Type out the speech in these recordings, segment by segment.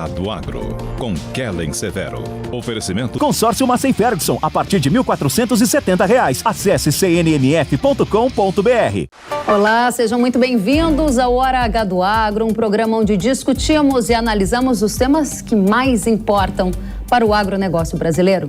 Gado Agro, com Kellen Severo. Oferecimento Consórcio Massey Ferguson, a partir de R$ 1.470. Acesse cnnf.com.br. Olá, sejam muito bem-vindos ao Hora H do Agro, um programa onde discutimos e analisamos os temas que mais importam para o agronegócio brasileiro.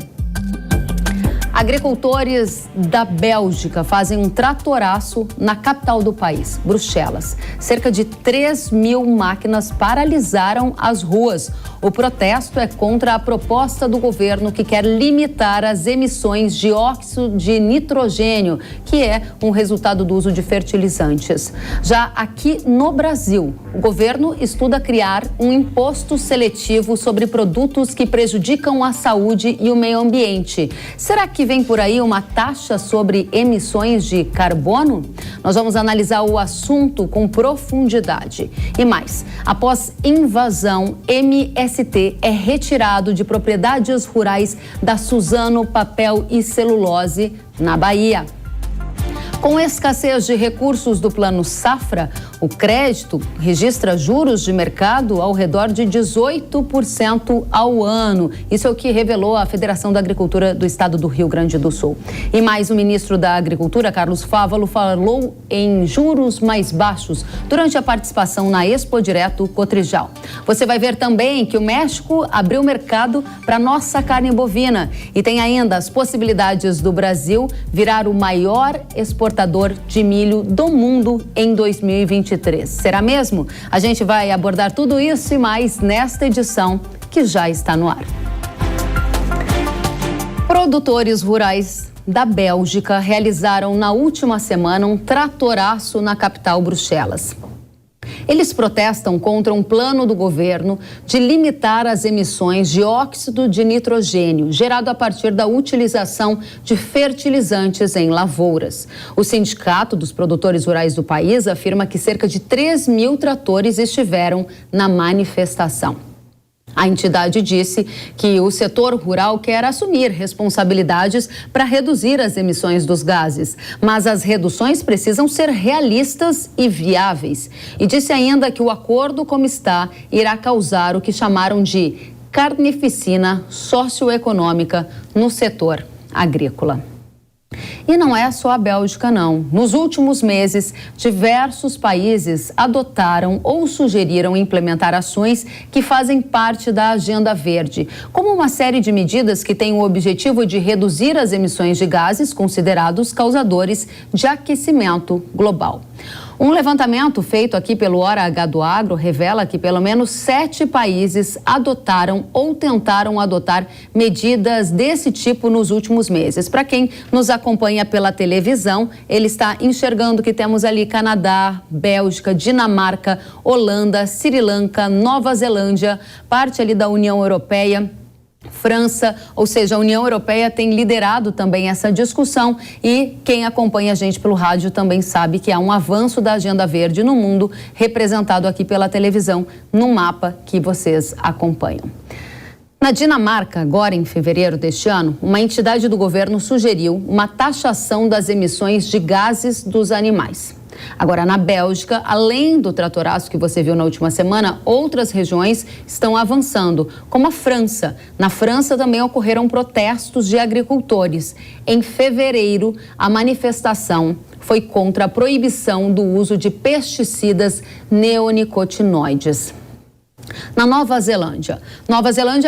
Agricultores da Bélgica fazem um tratoraço na capital do país, Bruxelas. Cerca de 3.000 máquinas paralisaram as ruas. O protesto é contra a proposta do governo que quer limitar as emissões de óxido de nitrogênio, que é um resultado do uso de fertilizantes. Já aqui no Brasil, o governo estuda criar um imposto seletivo sobre produtos que prejudicam a saúde e o meio ambiente. Será que vem por aí uma taxa sobre emissões de carbono? Nós vamos analisar o assunto com profundidade. E mais, após invasão, MST é retirado de propriedades rurais da Suzano Papel e Celulose, na Bahia. Com escassez de recursos do Plano Safra, o crédito registra juros de mercado ao redor de 18% ao ano. Isso é o que revelou a Federação da Agricultura do Estado do Rio Grande do Sul. E mais, o ministro da Agricultura, Carlos Fávaro, falou em juros mais baixos durante a participação na Expo Direto Cotrijal. Você vai ver também que o México abriu mercado para nossa carne bovina e tem ainda as possibilidades do Brasil virar o maior exportador de milho do mundo em 2023. Será mesmo? A gente vai abordar tudo isso e mais nesta edição que já está no ar. Produtores rurais da Bélgica realizaram na última semana um tratoraço na capital, Bruxelas. Eles protestam contra um plano do governo de limitar as emissões de óxido de nitrogênio, gerado a partir da utilização de fertilizantes em lavouras. O Sindicato dos Produtores Rurais do país afirma que cerca de 3.000 tratores estiveram na manifestação. A entidade disse que o setor rural quer assumir responsabilidades para reduzir as emissões dos gases, mas as reduções precisam ser realistas e viáveis. E disse ainda que o acordo como está irá causar o que chamaram de carnificina socioeconômica no setor agrícola. E não é só a Bélgica, não. Nos últimos meses, diversos países adotaram ou sugeriram implementar ações que fazem parte da Agenda Verde, como uma série de medidas que têm o objetivo de reduzir as emissões de gases considerados causadores de aquecimento global. Um levantamento feito aqui pelo Hora H do Agro revela que pelo menos 7 países adotaram ou tentaram adotar medidas desse tipo nos últimos meses. Para quem nos acompanha pela televisão, ele está enxergando que temos ali Canadá, Bélgica, Dinamarca, Holanda, Sri Lanka, Nova Zelândia, parte ali da União Europeia, França, ou seja, a União Europeia tem liderado também essa discussão e quem acompanha a gente pelo rádio também sabe que há um avanço da Agenda Verde no mundo, representado aqui pela televisão, no mapa que vocês acompanham. Na Dinamarca, agora em fevereiro deste ano, uma entidade do governo sugeriu uma taxação das emissões de gases dos animais. Agora, na Bélgica, além do tratoraço que você viu na última semana, outras regiões estão avançando, como a França. Na França também ocorreram protestos de agricultores. Em fevereiro, a manifestação foi contra a proibição do uso de pesticidas neonicotinoides. Na Nova Zelândia,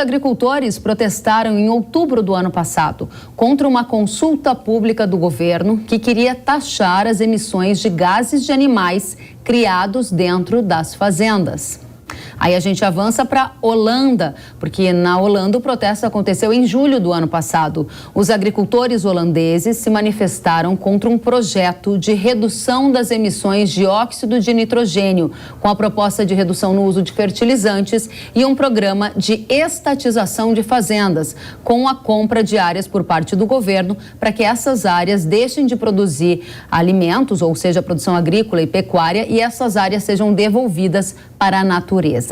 agricultores protestaram em outubro do ano passado contra uma consulta pública do governo que queria taxar as emissões de gases de animais criados dentro das fazendas. Aí a gente avança para Holanda, porque na Holanda o protesto aconteceu em julho do ano passado. Os agricultores holandeses se manifestaram contra um projeto de redução das emissões de óxido de nitrogênio, com a proposta de redução no uso de fertilizantes e um programa de estatização de fazendas, com a compra de áreas por parte do governo para que essas áreas deixem de produzir alimentos, ou seja, produção agrícola e pecuária, e essas áreas sejam devolvidas para a natureza.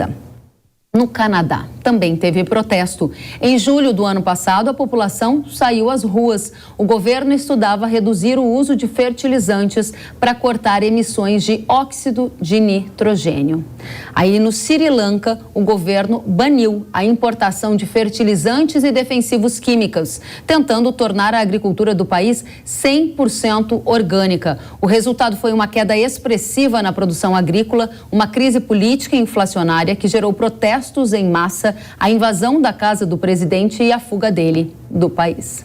No Canadá, também teve protesto. Em julho do ano passado, a população saiu às ruas. O governo estudava reduzir o uso de fertilizantes para cortar emissões de óxido de nitrogênio. Aí no Sri Lanka, o governo baniu a importação de fertilizantes e defensivos químicos, tentando tornar a agricultura do país 100% orgânica. O resultado foi uma queda expressiva na produção agrícola, uma crise política e inflacionária que gerou protestos em massa, a invasão da casa do presidente e a fuga dele do país.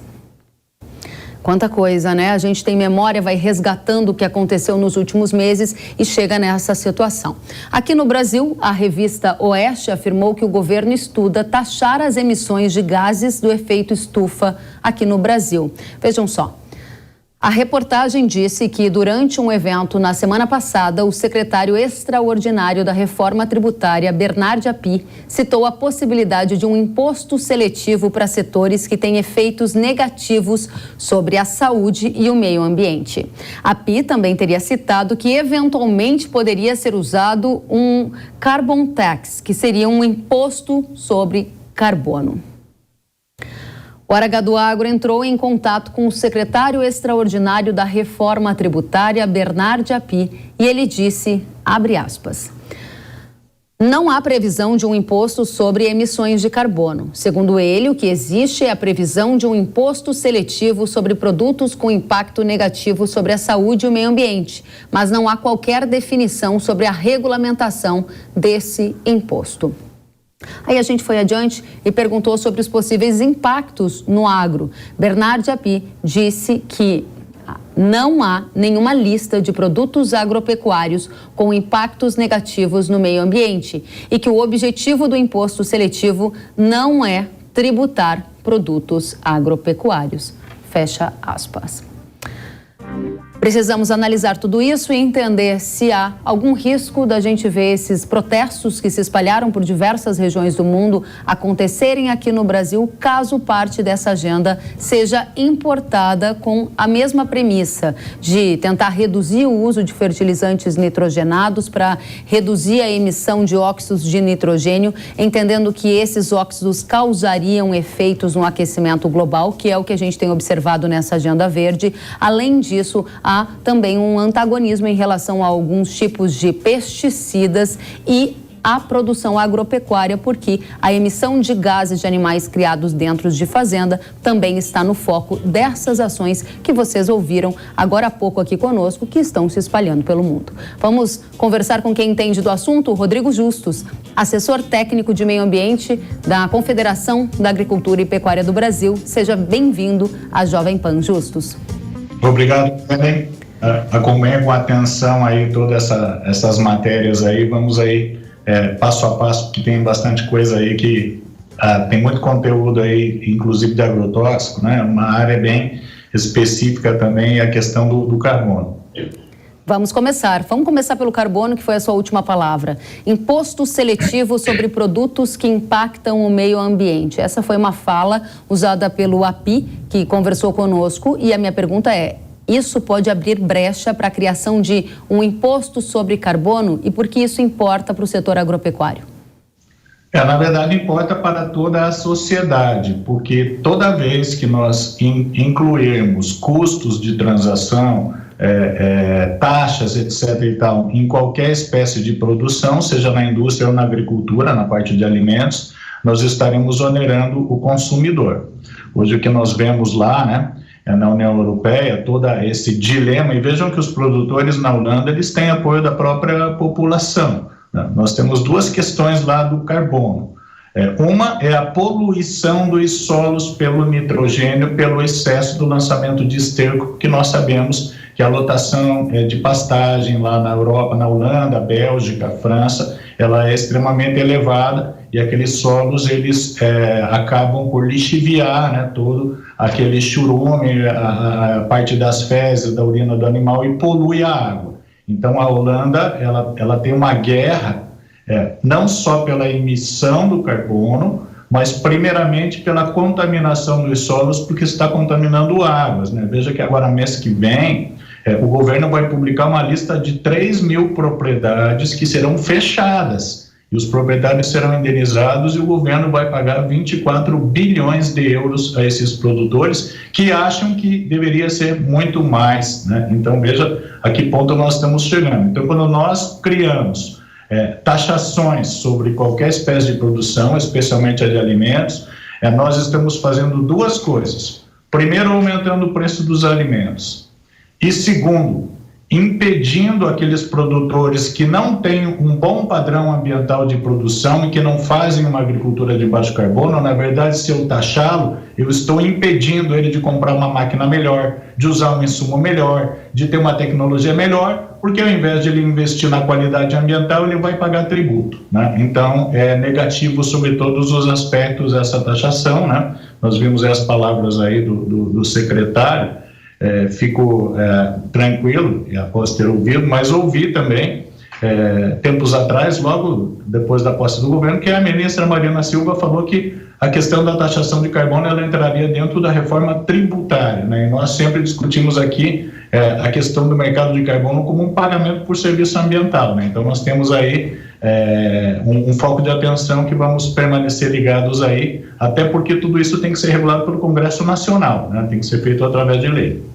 Quanta coisa, né? A gente tem memória, vai resgatando o que aconteceu nos últimos meses e chega nessa situação. Aqui no Brasil, a revista Oeste afirmou que o governo estuda taxar as emissões de gases do efeito estufa aqui no Brasil. Vejam só. A reportagem disse que, durante um evento na semana passada, o secretário extraordinário da Reforma Tributária, Bernard Api, citou a possibilidade de um imposto seletivo para setores que têm efeitos negativos sobre a saúde e o meio ambiente. Api também teria citado que, eventualmente, poderia ser usado um carbon tax, que seria um imposto sobre carbono. O Hora H do Agro entrou em contato com o secretário extraordinário da Reforma Tributária, Bernard Api, e ele disse, abre aspas, não há previsão de um imposto sobre emissões de carbono. Segundo ele, o que existe é a previsão de um imposto seletivo sobre produtos com impacto negativo sobre a saúde e o meio ambiente, mas não há qualquer definição sobre a regulamentação desse imposto. Aí a gente foi adiante e perguntou sobre os possíveis impactos no agro. Bernard Api disse que não há nenhuma lista de produtos agropecuários com impactos negativos no meio ambiente e que o objetivo do imposto seletivo não é tributar produtos agropecuários. Fecha aspas. Precisamos analisar tudo isso e entender se há algum risco da gente ver esses protestos que se espalharam por diversas regiões do mundo acontecerem aqui no Brasil, caso parte dessa agenda seja importada com a mesma premissa de tentar reduzir o uso de fertilizantes nitrogenados para reduzir a emissão de óxidos de nitrogênio, entendendo que esses óxidos causariam efeitos no aquecimento global, que é o que a gente tem observado nessa agenda verde. Além disso, há também um antagonismo em relação a alguns tipos de pesticidas e a produção agropecuária, porque a emissão de gases de animais criados dentro de fazenda também está no foco dessas ações que vocês ouviram agora há pouco aqui conosco, que estão se espalhando pelo mundo. Vamos conversar com quem entende do assunto, Rodrigo Justus, assessor técnico de meio ambiente da Confederação da Agricultura e Pecuária do Brasil. Seja bem-vindo à Jovem Pan, Justus. Obrigado, também. Acompanhe com atenção aí todas essas matérias aí, vamos aí passo a passo, porque tem bastante coisa aí que tem muito conteúdo aí, inclusive de agrotóxico, né? Uma área bem específica também, a questão do carbono. Vamos começar pelo carbono, que foi a sua última palavra. Imposto seletivo sobre produtos que impactam o meio ambiente. Essa foi uma fala usada pelo Api, que conversou conosco, e a minha pergunta é, isso pode abrir brecha para a criação de um imposto sobre carbono, e por que isso importa para o setor agropecuário? Na verdade, importa para toda a sociedade, porque toda vez que nós incluirmos custos de transação, taxas, etc. e tal, em qualquer espécie de produção, seja na indústria ou na agricultura, na parte de alimentos, nós estaremos onerando o consumidor. Hoje o que nós vemos lá, né, na União Europeia, todo esse dilema, e vejam que os produtores na Holanda, eles têm apoio da própria população, né? Nós temos duas questões lá do carbono. Uma é a poluição dos solos pelo nitrogênio, pelo excesso do lançamento de esterco, que nós sabemos que a lotação de pastagem lá na Europa, na Holanda, Bélgica, França, ela é extremamente elevada e aqueles solos, eles acabam por lixiviar, né, todo aquele churume, a parte das fezes, da urina do animal e polui a água. Então a Holanda, ela tem uma guerra, não só pela emissão do carbono, mas primeiramente pela contaminação dos solos, porque está contaminando águas, né? Veja que agora, mês que vem, o governo vai publicar uma lista de 3.000 propriedades que serão fechadas. e os proprietários serão indenizados e o governo vai pagar 24 bilhões de euros a esses produtores que acham que deveria ser muito mais, né? Então, veja a que ponto nós estamos chegando. Então, quando nós criamos taxações sobre qualquer espécie de produção, especialmente a de alimentos, nós estamos fazendo duas coisas. Primeiro, aumentando o preço dos alimentos. E segundo, impedindo aqueles produtores que não têm um bom padrão ambiental de produção e que não fazem uma agricultura de baixo carbono. Na verdade, se eu taxá-lo, eu estou impedindo ele de comprar uma máquina melhor, de usar um insumo melhor, de ter uma tecnologia melhor, porque ao invés de ele investir na qualidade ambiental, ele vai pagar tributo, né? Então, é negativo sobre todos os aspectos essa taxação, né? Nós vimos as palavras aí do secretário. Fico tranquilo após ter ouvido, mas ouvi também, tempos atrás, logo depois da posse do governo, que a ministra Marina Silva falou que a questão da taxação de carbono ela entraria dentro da reforma tributária, né? E nós sempre discutimos aqui a questão do mercado de carbono como um pagamento por serviço ambiental, né? Então nós temos aí um foco de atenção que vamos permanecer ligados aí, até porque tudo isso tem que ser regulado pelo Congresso Nacional, né? Tem que ser feito através de lei.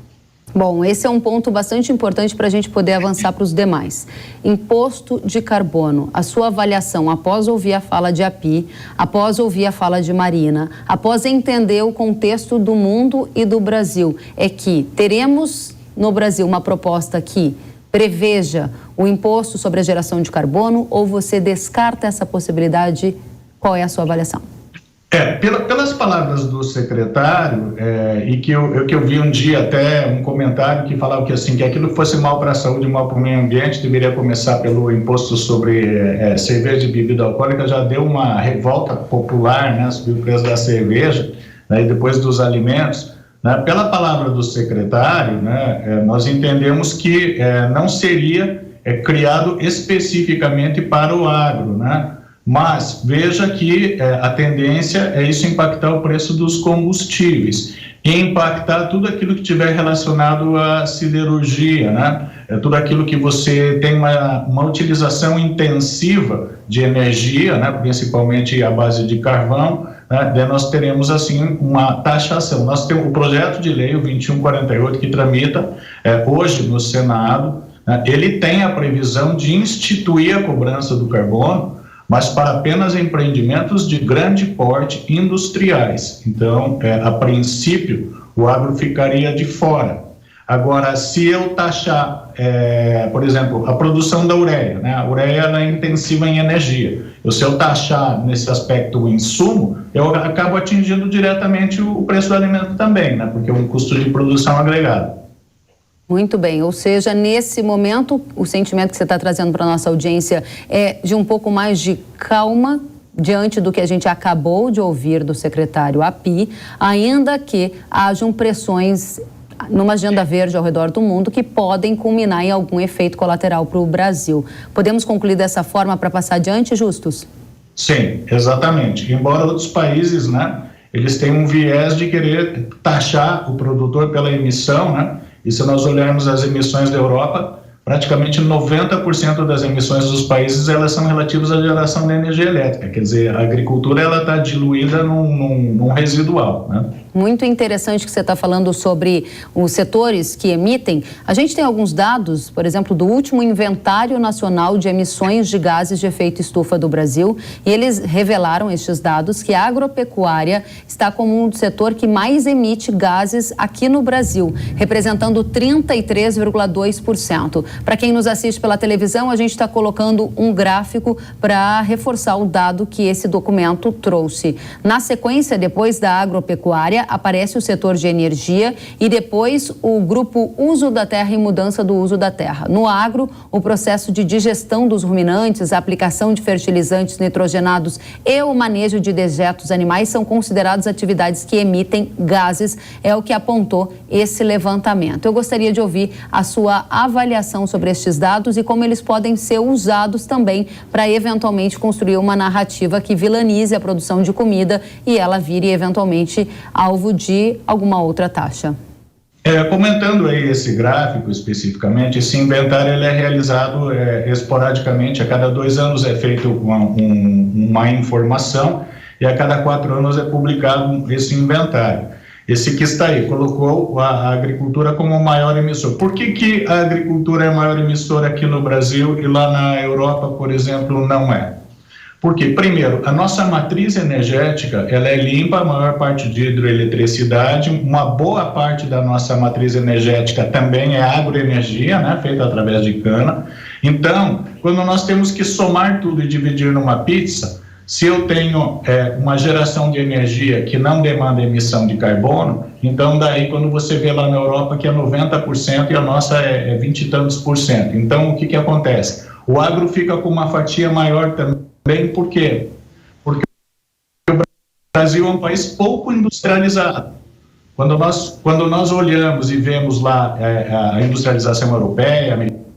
Bom, esse é um ponto bastante importante para a gente poder avançar para os demais. Imposto de carbono, a sua avaliação após ouvir a fala de API, após ouvir a fala de Marina, após entender o contexto do mundo e do Brasil, é que teremos no Brasil uma proposta que preveja o imposto sobre a geração de carbono, ou você descarta essa possibilidade? Qual é a sua avaliação? Pelas palavras do secretário, e que eu vi um dia até um comentário que falava que, assim, que aquilo fosse mal para a saúde, mal para o meio ambiente, deveria começar pelo imposto sobre cerveja e bebida alcoólica. Já deu uma revolta popular, né, sobre o preço da cerveja, né, e depois dos alimentos. Né, pela palavra do secretário, né, nós entendemos que não seria criado especificamente para o agro, né? Mas veja que a tendência é isso impactar o preço dos combustíveis e impactar tudo aquilo que tiver relacionado à siderurgia, né? Tudo aquilo que você tem uma utilização intensiva de energia, né? Principalmente à base de carvão, né? Daí nós teremos assim uma taxação. Nós temos o projeto de lei, o 2148, que tramita hoje no Senado, né? Ele tem a previsão de instituir a cobrança do carbono, mas para apenas empreendimentos de grande porte industriais. Então, a princípio, o agro ficaria de fora. Agora, se eu taxar, por exemplo, a produção da ureia, né? A ureia ela é intensiva em energia. Se eu taxar nesse aspecto o insumo, eu acabo atingindo diretamente o preço do alimento também, né? Porque é um custo de produção agregado. Muito bem, ou seja, nesse momento, o sentimento que você está trazendo para a nossa audiência é de um pouco mais de calma diante do que a gente acabou de ouvir do secretário API, ainda que hajam pressões numa agenda verde ao redor do mundo que podem culminar em algum efeito colateral para o Brasil. Podemos concluir dessa forma para passar adiante, Justus? Sim, exatamente. Embora outros países, né, eles têm um viés de querer taxar o produtor pela emissão, né? E se nós olharmos as emissões da Europa, praticamente 90% das emissões dos países elas são relativas à geração de energia elétrica. Quer dizer, a agricultura ela está diluída num residual, né? Muito interessante que você está falando sobre os setores que emitem. A gente tem alguns dados, por exemplo, do último Inventário Nacional de Emissões de Gases de Efeito Estufa do Brasil, e eles revelaram estes dados que a agropecuária está como um setor que mais emite gases aqui no Brasil, representando 33,2%. Para quem nos assiste pela televisão, a gente está colocando um gráfico para reforçar o dado que esse documento trouxe. Na sequência, depois da agropecuária, aparece o setor de energia e depois o grupo uso da terra e mudança do uso da terra. No agro, o processo de digestão dos ruminantes, a aplicação de fertilizantes nitrogenados e o manejo de dejetos animais são considerados atividades que emitem gases, é o que apontou esse levantamento. Eu gostaria de ouvir a sua avaliação sobre estes dados e como eles podem ser usados também para eventualmente construir uma narrativa que vilanize a produção de comida e ela vire eventualmente alvo de alguma outra taxa. Comentando aí esse gráfico especificamente, esse inventário ele é realizado esporadicamente, a cada 2 anos é feita uma informação e a cada 4 anos é publicado esse inventário. Esse que está aí, colocou a agricultura como o maior emissor. Por que a agricultura é a maior emissora aqui no Brasil e lá na Europa, por exemplo, não é? Porque, primeiro, a nossa matriz energética, ela é limpa, a maior parte de hidroeletricidade, uma boa parte da nossa matriz energética também é agroenergia, né, feita através de cana. Então, quando nós temos que somar tudo e dividir numa pizza, se eu tenho uma geração de energia que não demanda emissão de carbono, então daí quando você vê lá na Europa que é 90% e a nossa é 20 e tantos %. Então, o que acontece? O agro fica com uma fatia maior também. Por quê? Porque o Brasil é um país pouco industrializado. Quando nós olhamos e vemos lá a industrialização europeia, americana,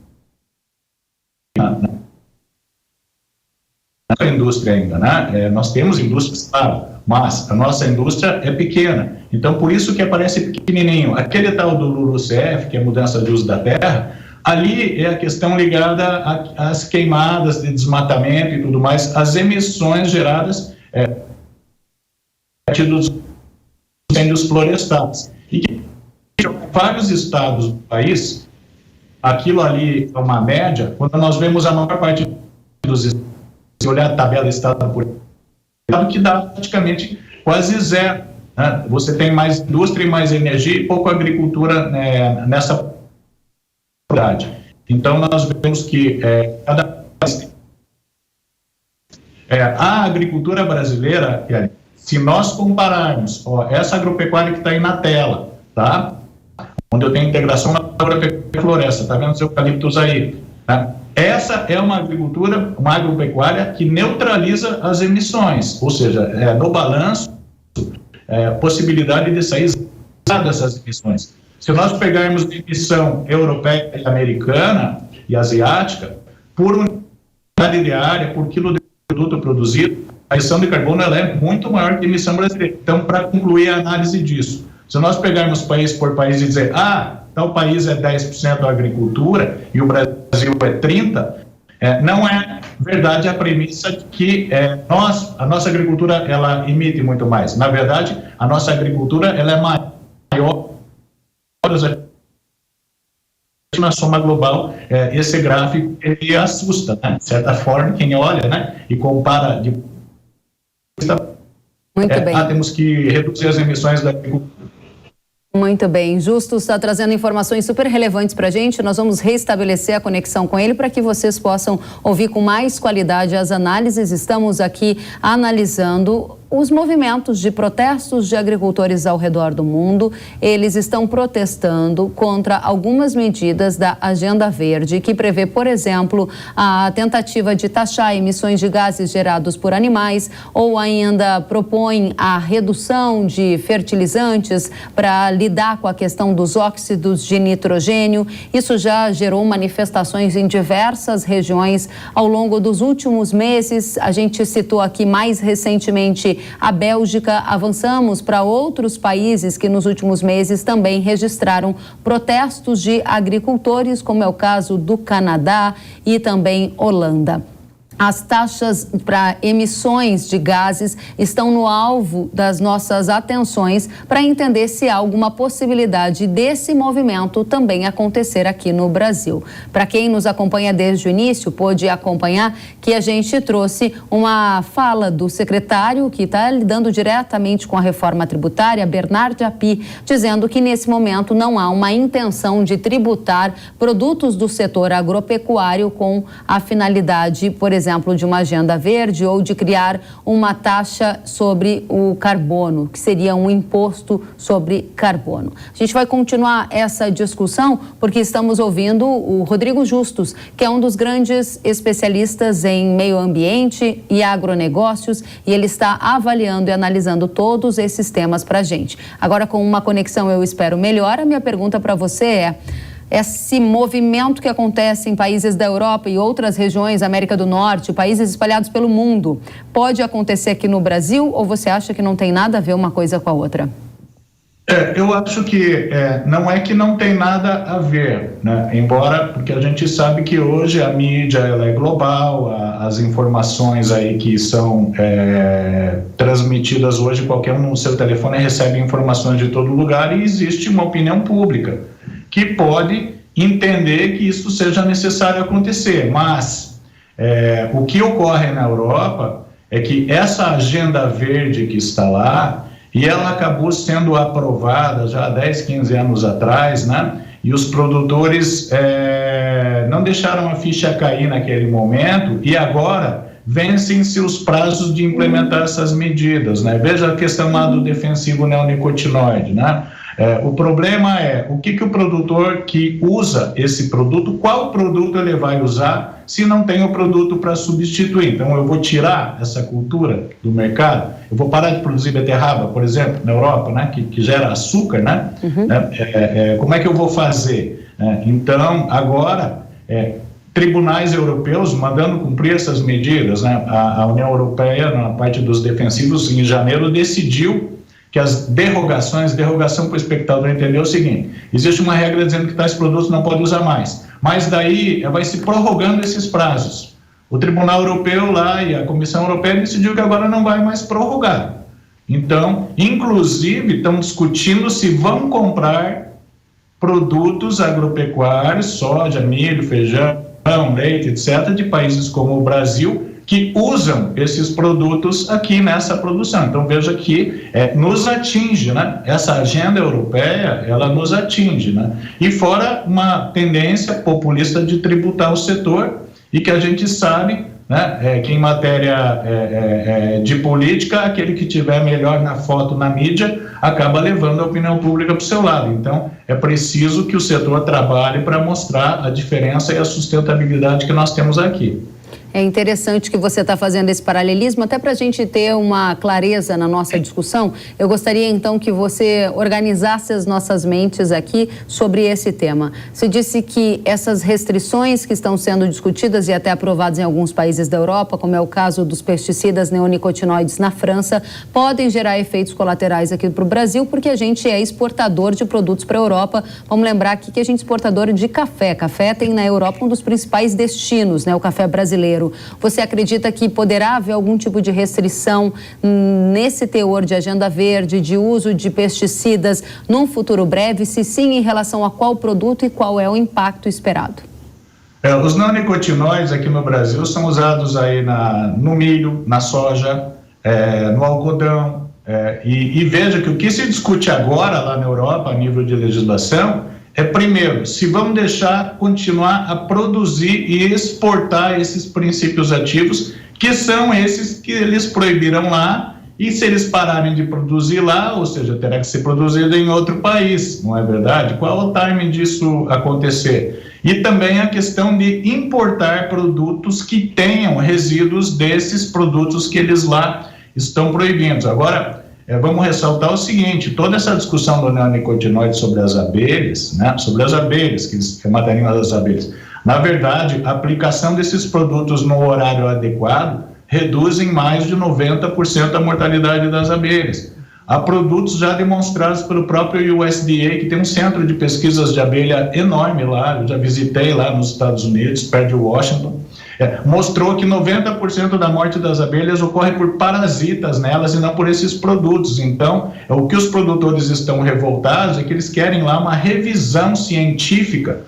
a indústria ainda, né? Nós temos indústrias, claro, mas a nossa indústria é pequena. Então, por isso que aparece pequenininho. Aquele tal do LULUCF, que é a mudança de uso da terra, ali é a questão ligada às queimadas de desmatamento e tudo mais, as emissões geradas a partir dos incêndios florestais. E vários estados do país, aquilo ali é uma média, quando nós vemos a maior parte dos estados, se olhar a tabela estado por estado, que dá praticamente quase zero, né? Você tem mais indústria e mais energia e pouco agricultura nessa. Então, nós vemos que a agricultura brasileira, se nós compararmos essa agropecuária que está aí na tela, tá? Onde eu tenho integração na agropecuária e floresta, tá vendo os eucaliptos aí? Tá? Essa é uma agricultura, uma agropecuária que neutraliza as emissões, ou seja, no balanço, possibilidade de sair dessas emissões. Se nós pegarmos a emissão europeia e americana e asiática, por unidade de área, por quilo de produto produzido, a emissão de carbono ela é muito maior que a emissão brasileira. Então, para concluir a análise disso, se nós pegarmos país por país e dizer, tal país é 10% da agricultura e o Brasil é 30%, não é verdade a premissa de que a nossa agricultura ela emite muito mais. Na verdade, a nossa agricultura ela é maior na soma global. Esse gráfico ele assusta, né? De certa forma, quem olha, né, e compara muito bem. Temos que reduzir as emissões da agricultura. Muito bem, Justus está trazendo informações super relevantes para a gente. Nós vamos restabelecer a conexão com ele para que vocês possam ouvir com mais qualidade as análises. Estamos aqui analisando os movimentos de protestos de agricultores ao redor do mundo. Eles estão protestando contra algumas medidas da Agenda Verde, que prevê, por exemplo, a tentativa de taxar emissões de gases gerados por animais, ou ainda propõe a redução de fertilizantes para lidar com a questão dos óxidos de nitrogênio. Isso já gerou manifestações em diversas regiões ao longo dos últimos meses. A gente citou aqui mais recentemente a Bélgica. Avançamos para outros países que nos últimos meses também registraram protestos de agricultores, como é o caso do Canadá e também Holanda. As taxas para emissões de gases estão no alvo das nossas atenções para entender se há alguma possibilidade desse movimento também acontecer aqui no Brasil. Para quem nos acompanha desde o início, pôde acompanhar que a gente trouxe uma fala do secretário que está lidando diretamente com a reforma tributária, Bernard Api, dizendo que nesse momento não há uma intenção de tributar produtos do setor agropecuário com a finalidade, por exemplo, de uma agenda verde ou de criar uma taxa sobre o carbono, que seria um imposto sobre carbono. A gente vai continuar essa discussão porque estamos ouvindo o Rodrigo Justus, que é um dos grandes especialistas em meio ambiente e agronegócios, e ele está avaliando e analisando todos esses temas para a gente. Agora, com uma conexão, eu espero melhor, a minha pergunta para você é: esse movimento que acontece em países da Europa e outras regiões, América do Norte, países espalhados pelo mundo, pode acontecer aqui no Brasil, ou você acha que não tem nada a ver uma coisa com a outra? Eu acho que não é que não tem nada a ver, né? Embora, porque a gente sabe que hoje a mídia ela é global, as informações aí que são transmitidas hoje, qualquer um no seu telefone recebe informações de todo lugar e existe uma opinião pública que pode entender que isso seja necessário acontecer, mas o que ocorre na Europa é que essa agenda verde que está lá, e ela acabou sendo aprovada já há 10, 15 anos atrás, né? E os produtores não deixaram a ficha cair naquele momento e agora vencem-se os prazos de implementar essas medidas, né? Veja a questão lá do defensivo neonicotinoide, né? O problema é o que o produtor que usa esse produto, qual produto ele vai usar se não tem o produto para substituir. Então eu vou tirar essa cultura do mercado, eu vou parar de produzir beterraba, por exemplo, na Europa, né, que gera açúcar, né? Uhum. Como é que eu vou fazer? Então agora tribunais europeus mandando cumprir essas medidas, né? A União Europeia, na parte dos defensivos, em janeiro decidiu que as derrogação para o espectador entender o seguinte: existe uma regra dizendo que tais produtos não podem usar mais, mas daí vai se prorrogando esses prazos. O Tribunal Europeu lá e a Comissão Europeia decidiu que agora não vai mais prorrogar. Então, inclusive, estão discutindo se vão comprar produtos agropecuários, soja, milho, feijão, leite, etc., de países como o Brasil, que usam esses produtos aqui nessa produção. Então veja que nos atinge, né? Essa agenda europeia, ela nos atinge, né? E fora uma tendência populista de tributar o setor e que a gente sabe, né, que em matéria de política, aquele que tiver melhor na foto, na mídia, acaba levando a opinião pública para o seu lado. Então é preciso que o setor trabalhe para mostrar a diferença e a sustentabilidade que nós temos aqui. É interessante que você está fazendo esse paralelismo, até para a gente ter uma clareza na nossa discussão. Eu gostaria, então, que você organizasse as nossas mentes aqui sobre esse tema. Você disse que essas restrições que estão sendo discutidas e até aprovadas em alguns países da Europa, como é o caso dos pesticidas neonicotinoides na França, podem gerar efeitos colaterais aqui para o Brasil, porque a gente é exportador de produtos para a Europa. Vamos lembrar aqui que a gente é exportador de café. Café tem na Europa um dos principais destinos, né? O café brasileiro. Você acredita que poderá haver algum tipo de restrição nesse teor de agenda verde, de uso de pesticidas num futuro breve? Se sim, em relação a qual produto e qual é o impacto esperado? Os neonicotinoides aqui no Brasil são usados aí no milho, na soja, no algodão. E veja que o que se discute agora lá na Europa, a nível de legislação, primeiro, se vamos deixar continuar a produzir e exportar esses princípios ativos, que são esses que eles proibiram lá, e se eles pararem de produzir lá, ou seja, terá que ser produzido em outro país, não é verdade? Qual é o timing disso acontecer? E também a questão de importar produtos que tenham resíduos desses produtos que eles lá estão proibindo. Agora, vamos ressaltar o seguinte: toda essa discussão do neonicotinoide sobre as abelhas, né, sobre as abelhas, que eles matariam as abelhas, na verdade, a aplicação desses produtos no horário adequado reduz em mais de 90% a mortalidade das abelhas. Há produtos já demonstrados pelo próprio USDA, que tem um centro de pesquisas de abelha enorme lá, eu já visitei lá nos Estados Unidos, perto de Washington. Mostrou que 90% da morte das abelhas ocorre por parasitas nelas e não por esses produtos. Então, o que os produtores estão revoltados é que eles querem lá uma revisão científica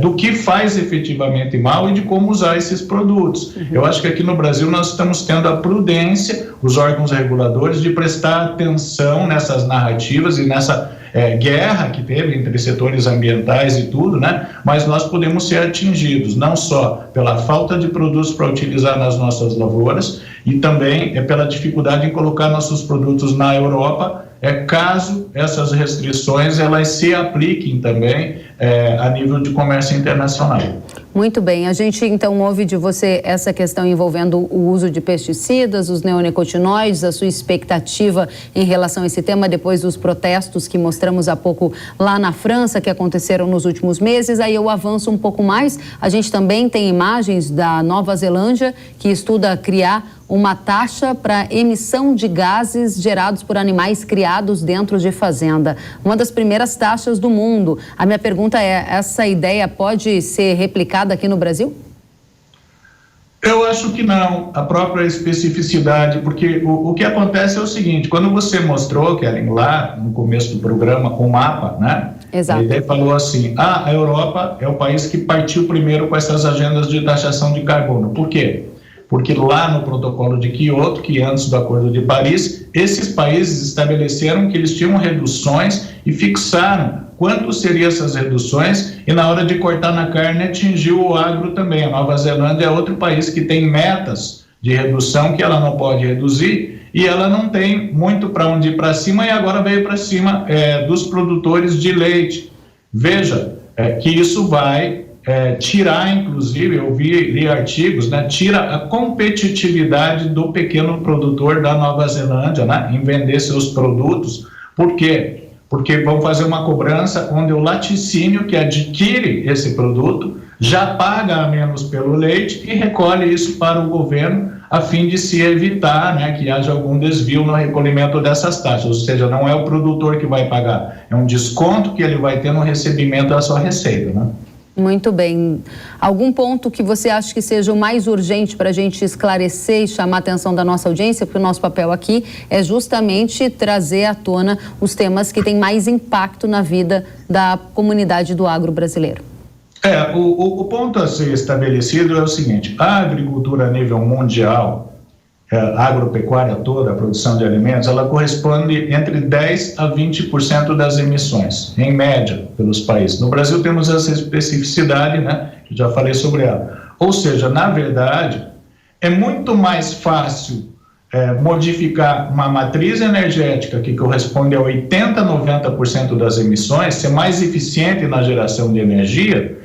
do que faz efetivamente mal e de como usar esses produtos. Uhum. Eu acho que aqui no Brasil nós estamos tendo a prudência, os órgãos reguladores, de prestar atenção nessas narrativas e nessa guerra que teve entre setores ambientais e tudo, né? Mas nós podemos ser atingidos não só pela falta de produtos para utilizar nas nossas lavouras e também pela dificuldade em colocar nossos produtos na Europa, caso essas restrições elas se apliquem também a nível de comércio internacional. Muito bem, a gente então ouve de você essa questão envolvendo o uso de pesticidas, os neonicotinoides, a sua expectativa em relação a esse tema depois dos protestos que mostramos há pouco lá na França, que aconteceram nos últimos meses. Aí eu avanço um pouco mais, a gente também tem imagens da Nova Zelândia, que estuda criar uma taxa para emissão de gases gerados por animais criados dentro de fazenda. Uma das primeiras taxas do mundo. A minha pergunta é, essa ideia pode ser replicada aqui no Brasil? Eu acho que não, a própria especificidade, porque o que acontece é o seguinte, quando você mostrou, Kellen, lá no começo do programa, o mapa, né? Exato. E daí falou assim, a Europa é o país que partiu primeiro com essas agendas de taxação de carbono. Por quê? Porque lá no protocolo de Kyoto, que antes do Acordo de Paris, esses países estabeleceram que eles tinham reduções e fixaram quanto seriam essas reduções, e na hora de cortar na carne atingiu o agro também. A Nova Zelândia é outro país que tem metas de redução que ela não pode reduzir e ela não tem muito para onde ir para cima, e agora veio para cima dos produtores de leite. Veja que isso vai tirar, inclusive, eu li artigos, né, tira a competitividade do pequeno produtor da Nova Zelândia, né, em vender seus produtos. Por quê? Porque vão fazer uma cobrança onde o laticínio que adquire esse produto já paga a menos pelo leite e recolhe isso para o governo a fim de se evitar, né, que haja algum desvio no recolhimento dessas taxas. Ou seja, não é o produtor que vai pagar, é um desconto que ele vai ter no recebimento da sua receita, né? Muito bem. Algum ponto que você acha que seja o mais urgente para a gente esclarecer e chamar a atenção da nossa audiência? Porque o nosso papel aqui é justamente trazer à tona os temas que têm mais impacto na vida da comunidade do agro brasileiro. O ponto a ser estabelecido é o seguinte, a agricultura a nível mundial, a agropecuária toda, a produção de alimentos, ela corresponde entre 10% a 20% das emissões, em média, pelos países. No Brasil temos essa especificidade, né, que já falei sobre ela. Ou seja, na verdade, é muito mais fácil modificar uma matriz energética que corresponde a 80%, 90% das emissões, ser mais eficiente na geração de energia,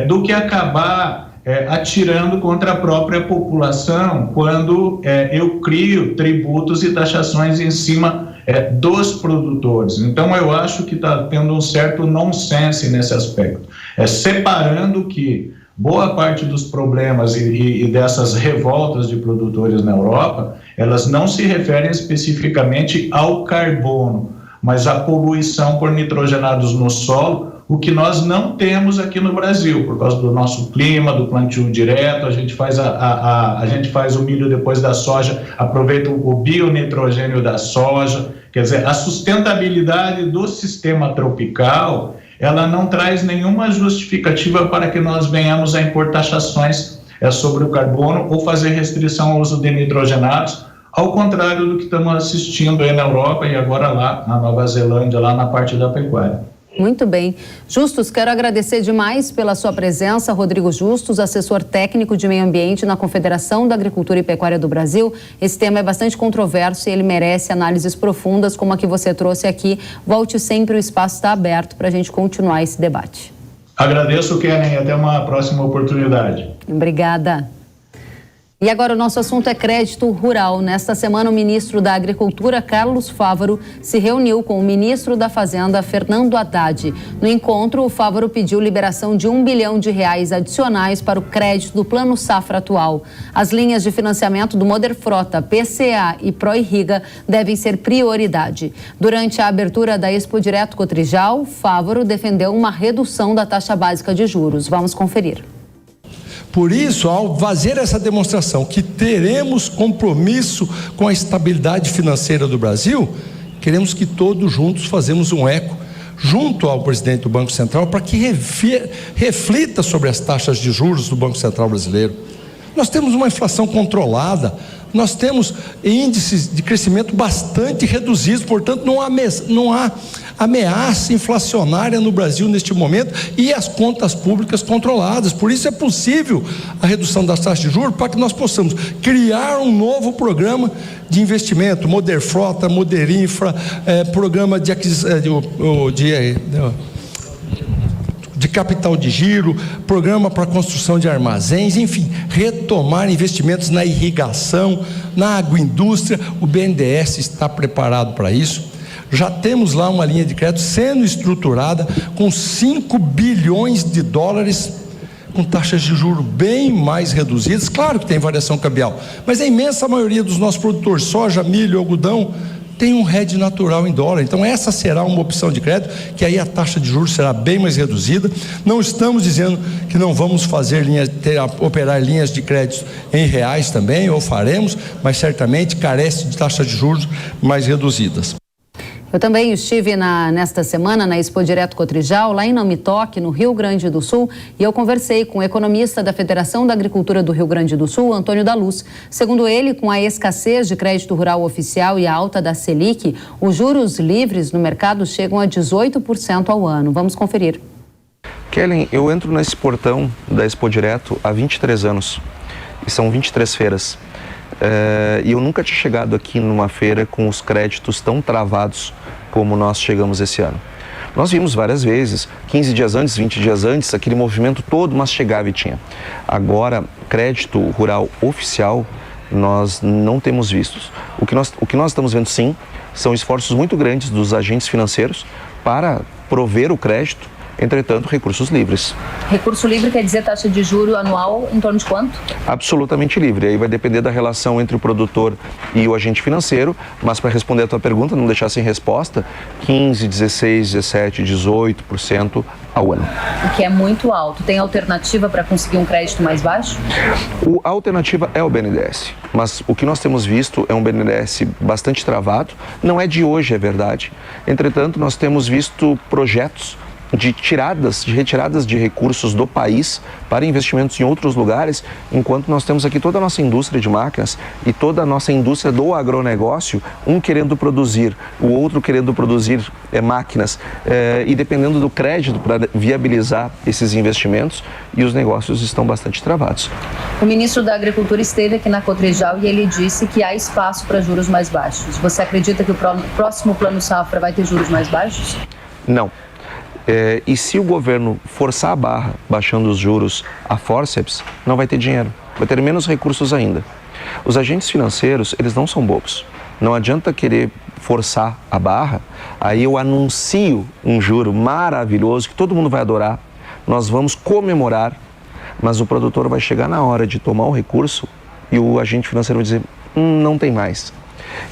do que acabar atirando contra a própria população quando eu crio tributos e taxações em cima dos produtores. Então, eu acho que está tendo um certo nonsense nesse aspecto. Separando que boa parte dos problemas e dessas revoltas de produtores na Europa, elas não se referem especificamente ao carbono, mas à poluição por nitrogenados no solo, o que nós não temos aqui no Brasil, por causa do nosso clima, do plantio direto. A gente faz a gente faz o milho depois da soja, aproveita o bionitrogênio da soja. Quer dizer, a sustentabilidade do sistema tropical, ela não traz nenhuma justificativa para que nós venhamos a impor taxações sobre o carbono ou fazer restrição ao uso de nitrogenados, ao contrário do que estamos assistindo aí na Europa e agora lá na Nova Zelândia, lá na parte da pecuária. Muito bem. Justus, quero agradecer demais pela sua presença. Rodrigo Justus, assessor técnico de meio ambiente na Confederação da Agricultura e Pecuária do Brasil. Esse tema é bastante controverso e ele merece análises profundas como a que você trouxe aqui. Volte sempre, o espaço está aberto para a gente continuar esse debate. Agradeço, Kellen, e até uma próxima oportunidade. Obrigada. E agora o nosso assunto é crédito rural. Nesta semana, o ministro da Agricultura, Carlos Fávaro, se reuniu com o ministro da Fazenda, Fernando Haddad. No encontro, o Fávaro pediu liberação de R$1 bilhão adicionais para o crédito do Plano Safra atual. As linhas de financiamento do Moderfrota, PCA e Proirriga devem ser prioridade. Durante a abertura da Expo Direto Cotrijal, Fávaro defendeu uma redução da taxa básica de juros. Vamos conferir. Por isso, ao fazer essa demonstração que teremos compromisso com a estabilidade financeira do Brasil, queremos que todos juntos fazemos um eco junto ao presidente do Banco Central para que reflita sobre as taxas de juros do Banco Central brasileiro. Nós temos uma inflação controlada, nós temos índices de crescimento bastante reduzidos, portanto não há ameaça inflacionária no Brasil neste momento e as contas públicas controladas. Por isso é possível a redução das taxas de juros para que nós possamos criar um novo programa de investimento, Moderfrota, Moderinfra, programa de capital de giro, programa para construção de armazéns, enfim, retomar investimentos na irrigação, na agroindústria. O BNDES está preparado para isso. Já temos lá uma linha de crédito sendo estruturada com $5 bilhões com taxas de juros bem mais reduzidas. Claro que tem variação cambial, mas a imensa maioria dos nossos produtores, soja, milho, algodão, tem um hedge natural em dólar. Então essa será uma opção de crédito, que aí a taxa de juros será bem mais reduzida. Não estamos dizendo que não vamos operar linhas de crédito em reais também, ou faremos, mas certamente carece de taxas de juros mais reduzidas. Eu também estive nesta semana na Expo Direto Cotrijal, lá em Não Me Toque, no Rio Grande do Sul, e eu conversei com o economista da Federação da Agricultura do Rio Grande do Sul, Antônio da Luz. Segundo ele, com a escassez de crédito rural oficial e a alta da Selic, os juros livres no mercado chegam a 18% ao ano. Vamos conferir. Kellen, eu entro nesse portão da Expo Direto há 23 anos, e são 23 feiras. E eu nunca tinha chegado aqui numa feira com os créditos tão travados como nós chegamos esse ano. Nós vimos várias vezes, 15 dias antes, 20 dias antes, aquele movimento todo, mas chegava e tinha. Agora, crédito rural oficial, nós não temos vistos. O que nós estamos vendo, sim, são esforços muito grandes dos agentes financeiros para prover o crédito. Entretanto, recursos livres. Recurso livre quer dizer taxa de juro anual em torno de quanto? Absolutamente livre. Aí vai depender da relação entre o produtor e o agente financeiro, mas para responder a tua pergunta, não deixar sem resposta, 15, 16, 17, 18% ao ano. O que é muito alto. Tem alternativa para conseguir um crédito mais baixo? A alternativa é o BNDES, mas o que nós temos visto é um BNDES bastante travado. Não é de hoje, é verdade. Entretanto, nós temos visto projetos de retiradas de recursos do país para investimentos em outros lugares, enquanto nós temos aqui toda a nossa indústria de máquinas e toda a nossa indústria do agronegócio, um querendo produzir, o outro querendo produzir máquinas, e dependendo do crédito para viabilizar esses investimentos, e os negócios estão bastante travados. O ministro da Agricultura esteve aqui na Cotrijal e ele disse que há espaço para juros mais baixos. Você acredita que o próximo Plano Safra vai ter juros mais baixos? Não. E se o governo forçar a barra, baixando os juros a fórceps, não vai ter dinheiro, vai ter menos recursos ainda. Os agentes financeiros, eles não são bobos. Não adianta querer forçar a barra, aí eu anuncio um juro maravilhoso que todo mundo vai adorar, nós vamos comemorar, mas o produtor vai chegar na hora de tomar o recurso e o agente financeiro vai dizer, não tem mais.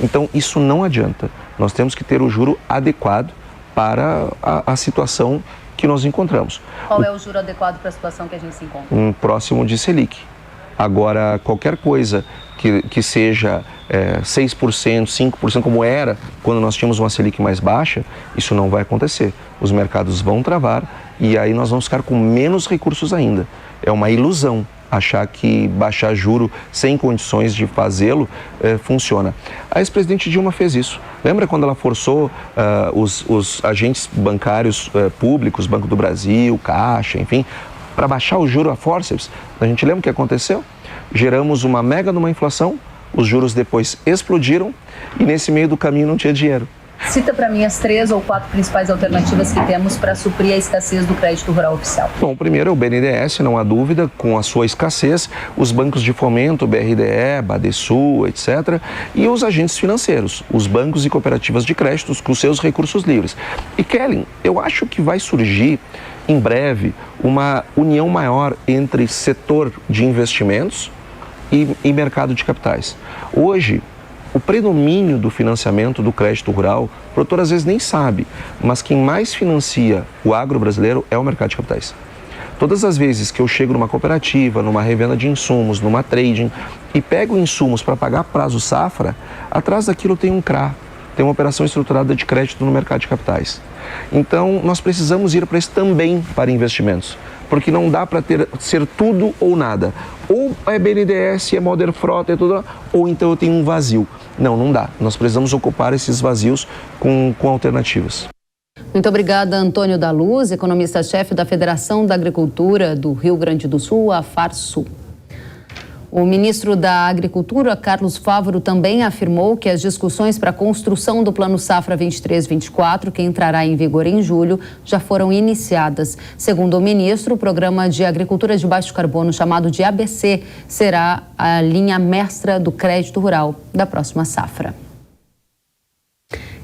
Então isso não adianta, nós temos que ter o juro adequado para a situação que nós encontramos. Qual é o juro adequado para a situação que a gente se encontra? Próximo de Selic. Agora, qualquer coisa que seja 6%, 5%, como era quando nós tínhamos uma Selic mais baixa, isso não vai acontecer. Os mercados vão travar e aí nós vamos ficar com menos recursos ainda. É uma ilusão achar que baixar juro sem condições de fazê-lo funciona. A ex-presidente Dilma fez isso. Lembra quando ela forçou os agentes bancários públicos, Banco do Brasil, Caixa, enfim, para baixar o juro a fórceps? A gente lembra o que aconteceu? Geramos uma mega numa inflação, os juros depois explodiram e nesse meio do caminho não tinha dinheiro. Cita para mim as 3 ou 4 principais alternativas que temos para suprir a escassez do crédito rural oficial. Bom, primeiro é o BNDES, não há dúvida, com a sua escassez, os bancos de fomento, BRDE, Badesul, etc. E os agentes financeiros, os bancos e cooperativas de créditos com seus recursos livres. E Kellen, eu acho que vai surgir em breve uma união maior entre setor de investimentos e mercado de capitais. Hoje, o predomínio do financiamento do crédito rural, o produtor às vezes nem sabe, mas quem mais financia o agro brasileiro é o mercado de capitais. Todas as vezes que eu chego numa cooperativa, numa revenda de insumos, numa trading e pego insumos para pagar prazo safra, atrás daquilo tem um CRA, tem uma operação estruturada de crédito no mercado de capitais. Então, nós precisamos ir para isso também para investimentos, porque não dá para ser tudo ou nada. Ou é BNDES, é Modern Frota, é tudo, ou então eu tenho um vazio. Não dá. Nós precisamos ocupar esses vazios com alternativas. Muito obrigada, Antônio da Luz, economista-chefe da Federação da Agricultura do Rio Grande do Sul, a FARSUL. O ministro da Agricultura, Carlos Fávaro, também afirmou que as discussões para a construção do Plano Safra 23-24, que entrará em vigor em julho, já foram iniciadas. Segundo o ministro, o Programa de Agricultura de Baixo Carbono, chamado de ABC, será a linha mestra do crédito rural da próxima safra.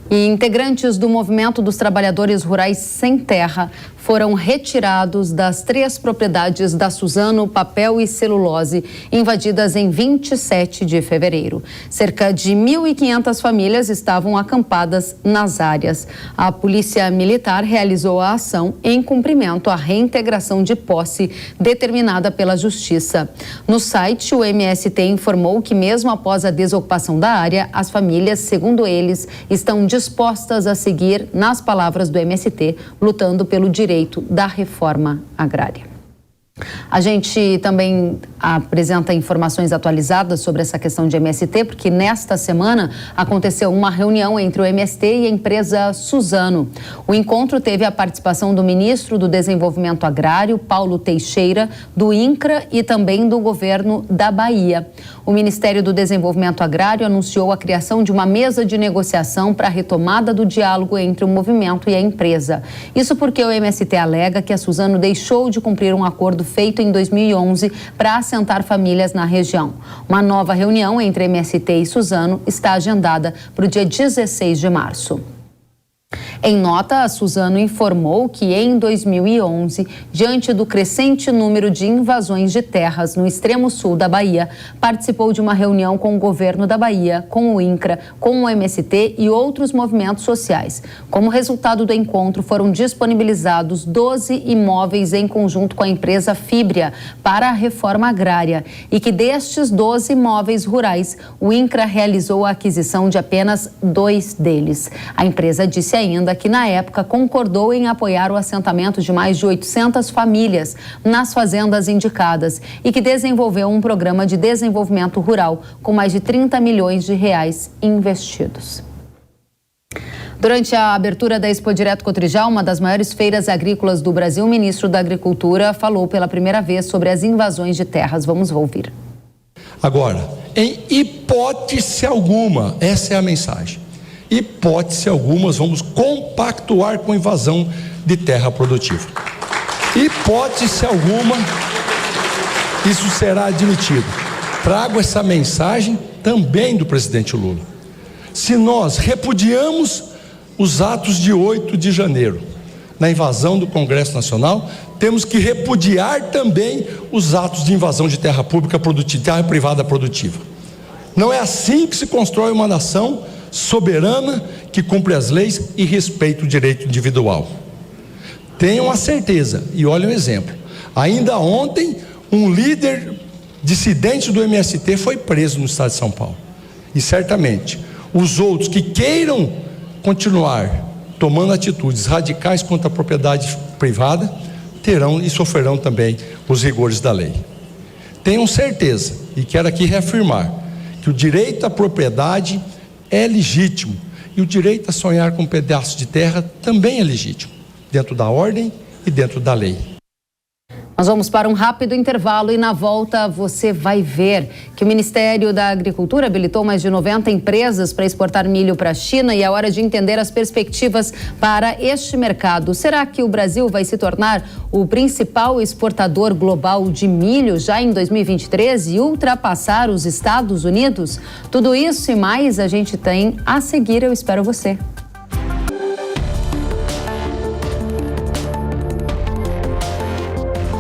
E integrantes do Movimento dos Trabalhadores Rurais Sem Terra foram retirados das 3 propriedades da Suzano Papel e Celulose, invadidas em 27 de fevereiro. Cerca de 1.500 famílias estavam acampadas nas áreas. A Polícia Militar realizou a ação em cumprimento à reintegração de posse determinada pela Justiça. No site, o MST informou que mesmo após a desocupação da área, as famílias, segundo eles, estão dispostas a seguir, nas palavras do MST, lutando pelo direito da reforma agrária. A gente também apresenta informações atualizadas sobre essa questão de MST, porque nesta semana aconteceu uma reunião entre o MST e a empresa Suzano. O encontro teve a participação do ministro do Desenvolvimento Agrário, Paulo Teixeira, do INCRA e também do governo da Bahia. O Ministério do Desenvolvimento Agrário anunciou a criação de uma mesa de negociação para a retomada do diálogo entre o movimento e a empresa. Isso porque o MST alega que a Suzano deixou de cumprir um acordo feito em 2011 para assentar famílias na região. Uma nova reunião entre MST e Suzano está agendada para o dia 16 de março. Em nota, a Suzano informou que em 2011, diante do crescente número de invasões de terras no extremo sul da Bahia, participou de uma reunião com o governo da Bahia, com o INCRA, com o MST e outros movimentos sociais. Como resultado do encontro, foram disponibilizados 12 imóveis em conjunto com a empresa Fibria para a reforma agrária e que destes 12 imóveis rurais, o INCRA realizou a aquisição de apenas 2 deles. A empresa disse ainda que na época concordou em apoiar o assentamento de mais de 800 famílias nas fazendas indicadas e que desenvolveu um programa de desenvolvimento rural com mais de 30 milhões de reais investidos. Durante a abertura da Expo Direto Cotrijal, uma das maiores feiras agrícolas do Brasil, o ministro da Agricultura falou pela primeira vez sobre as invasões de terras. Vamos ouvir. Agora, em hipótese alguma, essa é a mensagem. Hipótese algumas, vamos compactuar com invasão de terra produtiva. Hipótese alguma, isso será admitido. Trago essa mensagem também do presidente Lula. Se nós repudiamos os atos de 8 de janeiro, na invasão do Congresso Nacional, temos que repudiar também os atos de invasão de terra pública produtiva, terra privada produtiva. Não é assim que se constrói uma nação soberana que cumpre as leis e respeita o direito individual. Tenham a certeza, e olhem o exemplo. Ainda ontem, um líder dissidente do MST foi preso no estado de São Paulo. E certamente, os outros que queiram continuar tomando atitudes radicais contra a propriedade privada, terão e sofrerão também os rigores da lei. Tenham certeza, e quero aqui reafirmar, que o direito à propriedade é legítimo e o direito a sonhar com um pedaço de terra também é legítimo, dentro da ordem e dentro da lei. Nós vamos para um rápido intervalo e na volta você vai ver que o Ministério da Agricultura habilitou mais de 90 empresas para exportar milho para a China e é hora de entender as perspectivas para este mercado. Será que o Brasil vai se tornar o principal exportador global de milho já em 2023 e ultrapassar os Estados Unidos? Tudo isso e mais a gente tem a seguir. Eu espero você.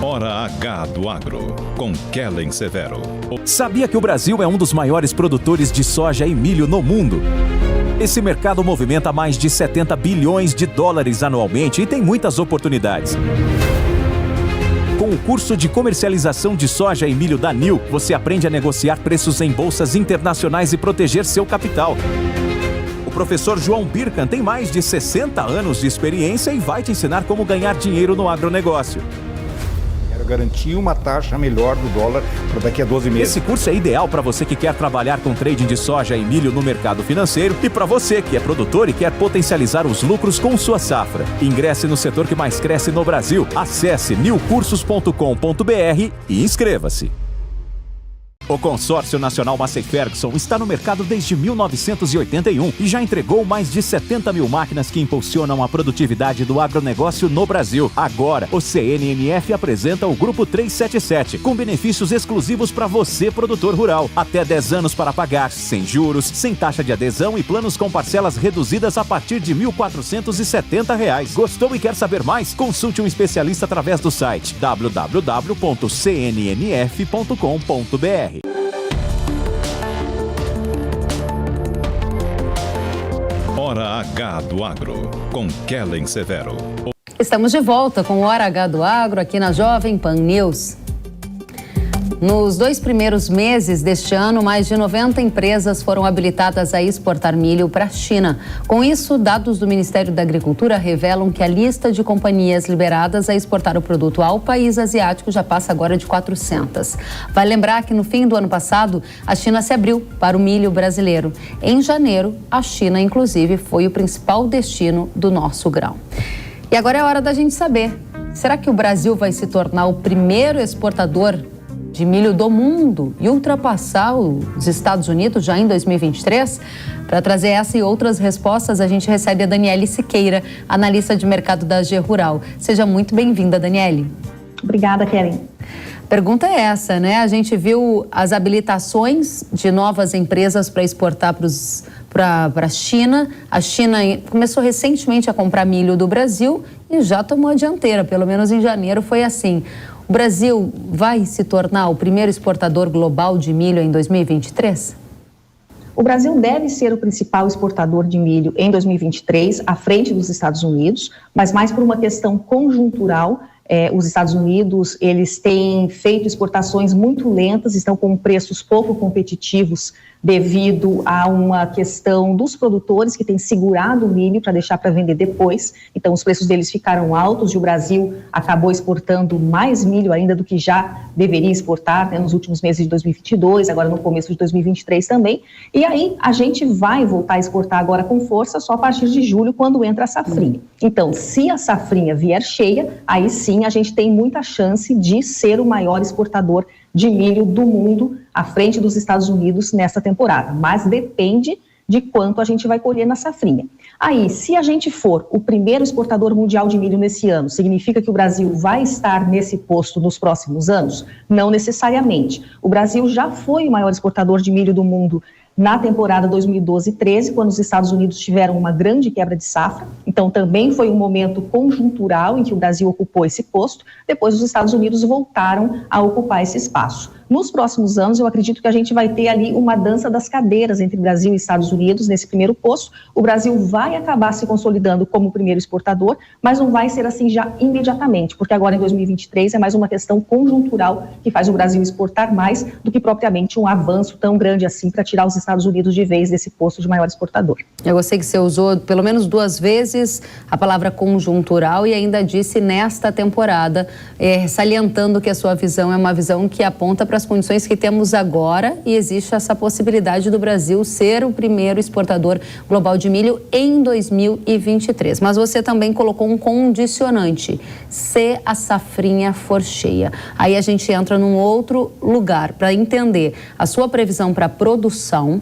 Hora H do Agro, com Kellen Severo. Sabia que o Brasil é um dos maiores produtores de soja e milho no mundo? Esse mercado movimenta mais de 70 bilhões de dólares anualmente e tem muitas oportunidades. Com o curso de comercialização de soja e milho da NIL, você aprende a negociar preços em bolsas internacionais e proteger seu capital. O professor João Birkan tem mais de 60 anos de experiência e vai te ensinar como ganhar dinheiro no agronegócio. Garantir uma taxa melhor do dólar para daqui a 12 meses. Esse curso é ideal para você que quer trabalhar com trading de soja e milho no mercado financeiro e para você que é produtor e quer potencializar os lucros com sua safra. Ingresse no setor que mais cresce no Brasil. Acesse nilcursos.com.br e inscreva-se. O Consórcio Nacional Massey Ferguson está no mercado desde 1981 e já entregou mais de 70 mil máquinas que impulsionam a produtividade do agronegócio no Brasil. Agora, o CNMF apresenta o Grupo 377, com benefícios exclusivos para você, produtor rural. Até 10 anos para pagar, sem juros, sem taxa de adesão e planos com parcelas reduzidas a partir de R$ 1.470. Gostou e quer saber mais? Consulte um especialista através do site www.cnmf.com.br. Hora H do Agro, com Kellen Severo. Estamos de volta com o Hora H do Agro aqui na Jovem Pan News. Nos 2 primeiros meses deste ano, mais de 90 empresas foram habilitadas a exportar milho para a China. Com isso, dados do Ministério da Agricultura revelam que a lista de companhias liberadas a exportar o produto ao país asiático já passa agora de 400. Vale lembrar que no fim do ano passado, a China se abriu para o milho brasileiro. Em janeiro, a China, inclusive, foi o principal destino do nosso grão. E agora é hora da gente saber, será que o Brasil vai se tornar o primeiro exportador de milho do mundo e ultrapassar os Estados Unidos já em 2023? Para trazer essa e outras respostas, a gente recebe a Daniele Siqueira, analista de mercado da AG Rural. Seja muito bem-vinda, Daniele. Obrigada, Kellen. Pergunta é essa, né? A gente viu as habilitações de novas empresas para exportar para a China. A China começou recentemente a comprar milho do Brasil e já tomou a dianteira, pelo menos em janeiro foi assim. O Brasil vai se tornar o primeiro exportador global de milho em 2023? O Brasil deve ser o principal exportador de milho em 2023, à frente dos Estados Unidos, mas mais por uma questão conjuntural. Os Estados Unidos, eles têm feito exportações muito lentas, estão com preços pouco competitivos devido a uma questão dos produtores que têm segurado o milho para deixar para vender depois. Então, os preços deles ficaram altos e o Brasil acabou exportando mais milho ainda do que já deveria exportar, né, nos últimos meses de 2022, agora no começo de 2023 também. E aí, a gente vai voltar a exportar agora com força só a partir de julho, quando entra a safrinha. Então, se a safrinha vier cheia, aí sim a gente tem muita chance de ser o maior exportador de milho do mundo, à frente dos Estados Unidos nessa temporada, mas depende de quanto a gente vai colher na safrinha. Aí, se a gente for o primeiro exportador mundial de milho nesse ano, significa que o Brasil vai estar nesse posto nos próximos anos? Não necessariamente. O Brasil já foi o maior exportador de milho do mundo na temporada 2012-13, quando os Estados Unidos tiveram uma grande quebra de safra. Então, também foi um momento conjuntural em que o Brasil ocupou esse posto. Depois, os Estados Unidos voltaram a ocupar esse espaço. Nos próximos anos, eu acredito que a gente vai ter ali uma dança das cadeiras entre Brasil e Estados Unidos nesse primeiro posto. O Brasil vai acabar se consolidando como o primeiro exportador, mas não vai ser assim já imediatamente, porque agora em 2023 é mais uma questão conjuntural que faz o Brasil exportar mais do que propriamente um avanço tão grande assim para tirar os Estados Unidos de vez desse posto de maior exportador. Eu gostei que você usou pelo menos 2 vezes a palavra conjuntural e ainda disse nesta temporada, salientando que a sua visão é uma visão que aponta para as condições que temos agora e existe essa possibilidade do Brasil ser o primeiro exportador global de milho em 2023. Mas você também colocou um condicionante, se a safrinha for cheia. Aí a gente entra num outro lugar para entender a sua previsão para a produção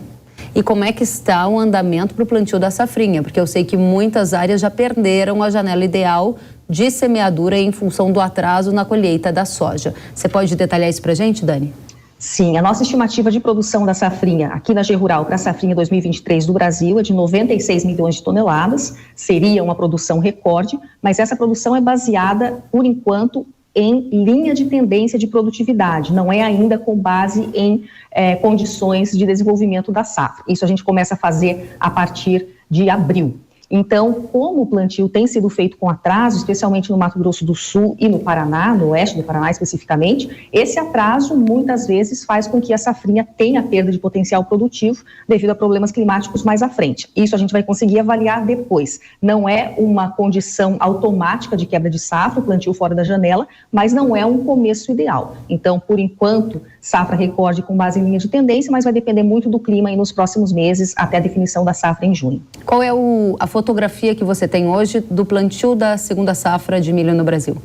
e como é que está o andamento para o plantio da safrinha, porque eu sei que muitas áreas já perderam a janela ideal de semeadura em função do atraso na colheita da soja. Você pode detalhar isso para a gente, Dani? Sim, a nossa estimativa de produção da safrinha aqui na AG Rural para a safrinha 2023 do Brasil é de 96 milhões de toneladas, seria uma produção recorde, mas essa produção é baseada, por enquanto, em linha de tendência de produtividade, não é ainda com base em condições de desenvolvimento da safra. Isso a gente começa a fazer a partir de abril. Então, como o plantio tem sido feito com atraso, especialmente no Mato Grosso do Sul e no Paraná, no oeste do Paraná especificamente, esse atraso muitas vezes faz com que a safrinha tenha perda de potencial produtivo devido a problemas climáticos mais à frente. Isso a gente vai conseguir avaliar depois. Não é uma condição automática de quebra de safra, o plantio fora da janela, mas não é um começo ideal. Então, por enquanto, safra recorde com base em linha de tendência, mas vai depender muito do clima aí nos próximos meses, até a definição da safra em junho. Qual é a fotografia que você tem hoje do plantio da segunda safra de milho no Brasil?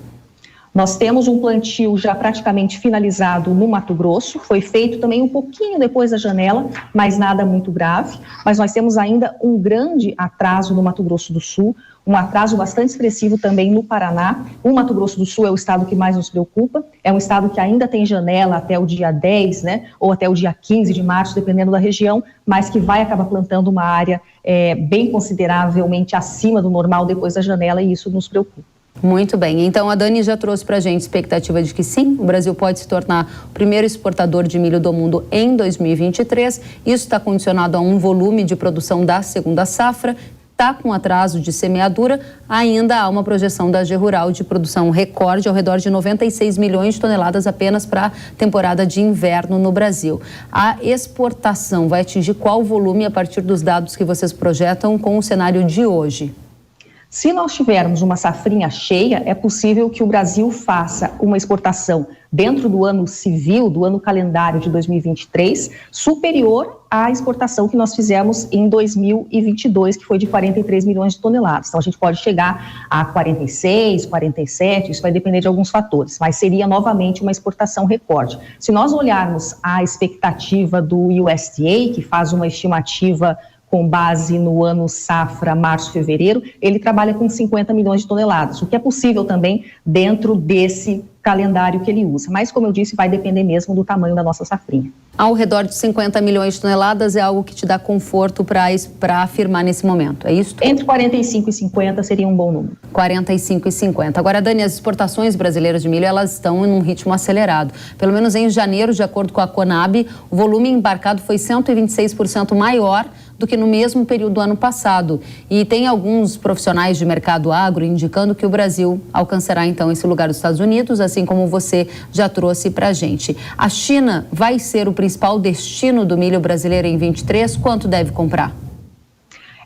Nós temos um plantio já praticamente finalizado no Mato Grosso, foi feito também um pouquinho depois da janela, mas nada muito grave. Mas nós temos ainda um grande atraso no Mato Grosso do Sul, um atraso bastante expressivo também no Paraná. O Mato Grosso do Sul é o estado que mais nos preocupa, é um estado que ainda tem janela até o dia 10, né, ou até o dia 15 de março, dependendo da região, mas que vai acabar plantando uma área bem consideravelmente acima do normal depois da janela, e isso nos preocupa. Muito bem, então a Dani já trouxe para a gente expectativa de que sim, o Brasil pode se tornar o primeiro exportador de milho do mundo em 2023. Isso está condicionado a um volume de produção da segunda safra, está com atraso de semeadura, ainda há uma projeção da AG Rural de produção recorde ao redor de 96 milhões de toneladas apenas para a temporada de inverno no Brasil. A exportação vai atingir qual volume a partir dos dados que vocês projetam com o cenário de hoje? Se nós tivermos uma safrinha cheia, é possível que o Brasil faça uma exportação dentro do ano civil, do ano calendário de 2023, superior à exportação que nós fizemos em 2022, que foi de 43 milhões de toneladas. Então, a gente pode chegar a 46, 47, isso vai depender de alguns fatores, mas seria novamente uma exportação recorde. Se nós olharmos a expectativa do USDA, que faz uma estimativa com base no ano safra, março, fevereiro, ele trabalha com 50 milhões de toneladas, o que é possível também dentro desse calendário que ele usa. Mas, como eu disse, vai depender mesmo do tamanho da nossa safrinha. Ao redor de 50 milhões de toneladas é algo que te dá conforto para afirmar nesse momento, é isso? Entre 45 e 50 seria um bom número. 45 e 50. Agora, Dani, as exportações brasileiras de milho, elas estão em um ritmo acelerado. Pelo menos em janeiro, de acordo com a Conab, o volume embarcado foi 126% maior do que no mesmo período do ano passado. E tem alguns profissionais de mercado agro indicando que o Brasil alcançará, então, esse lugar dos Estados Unidos, assim como você já trouxe para a gente. A China vai ser o principal destino do milho brasileiro em 23? Quanto deve comprar?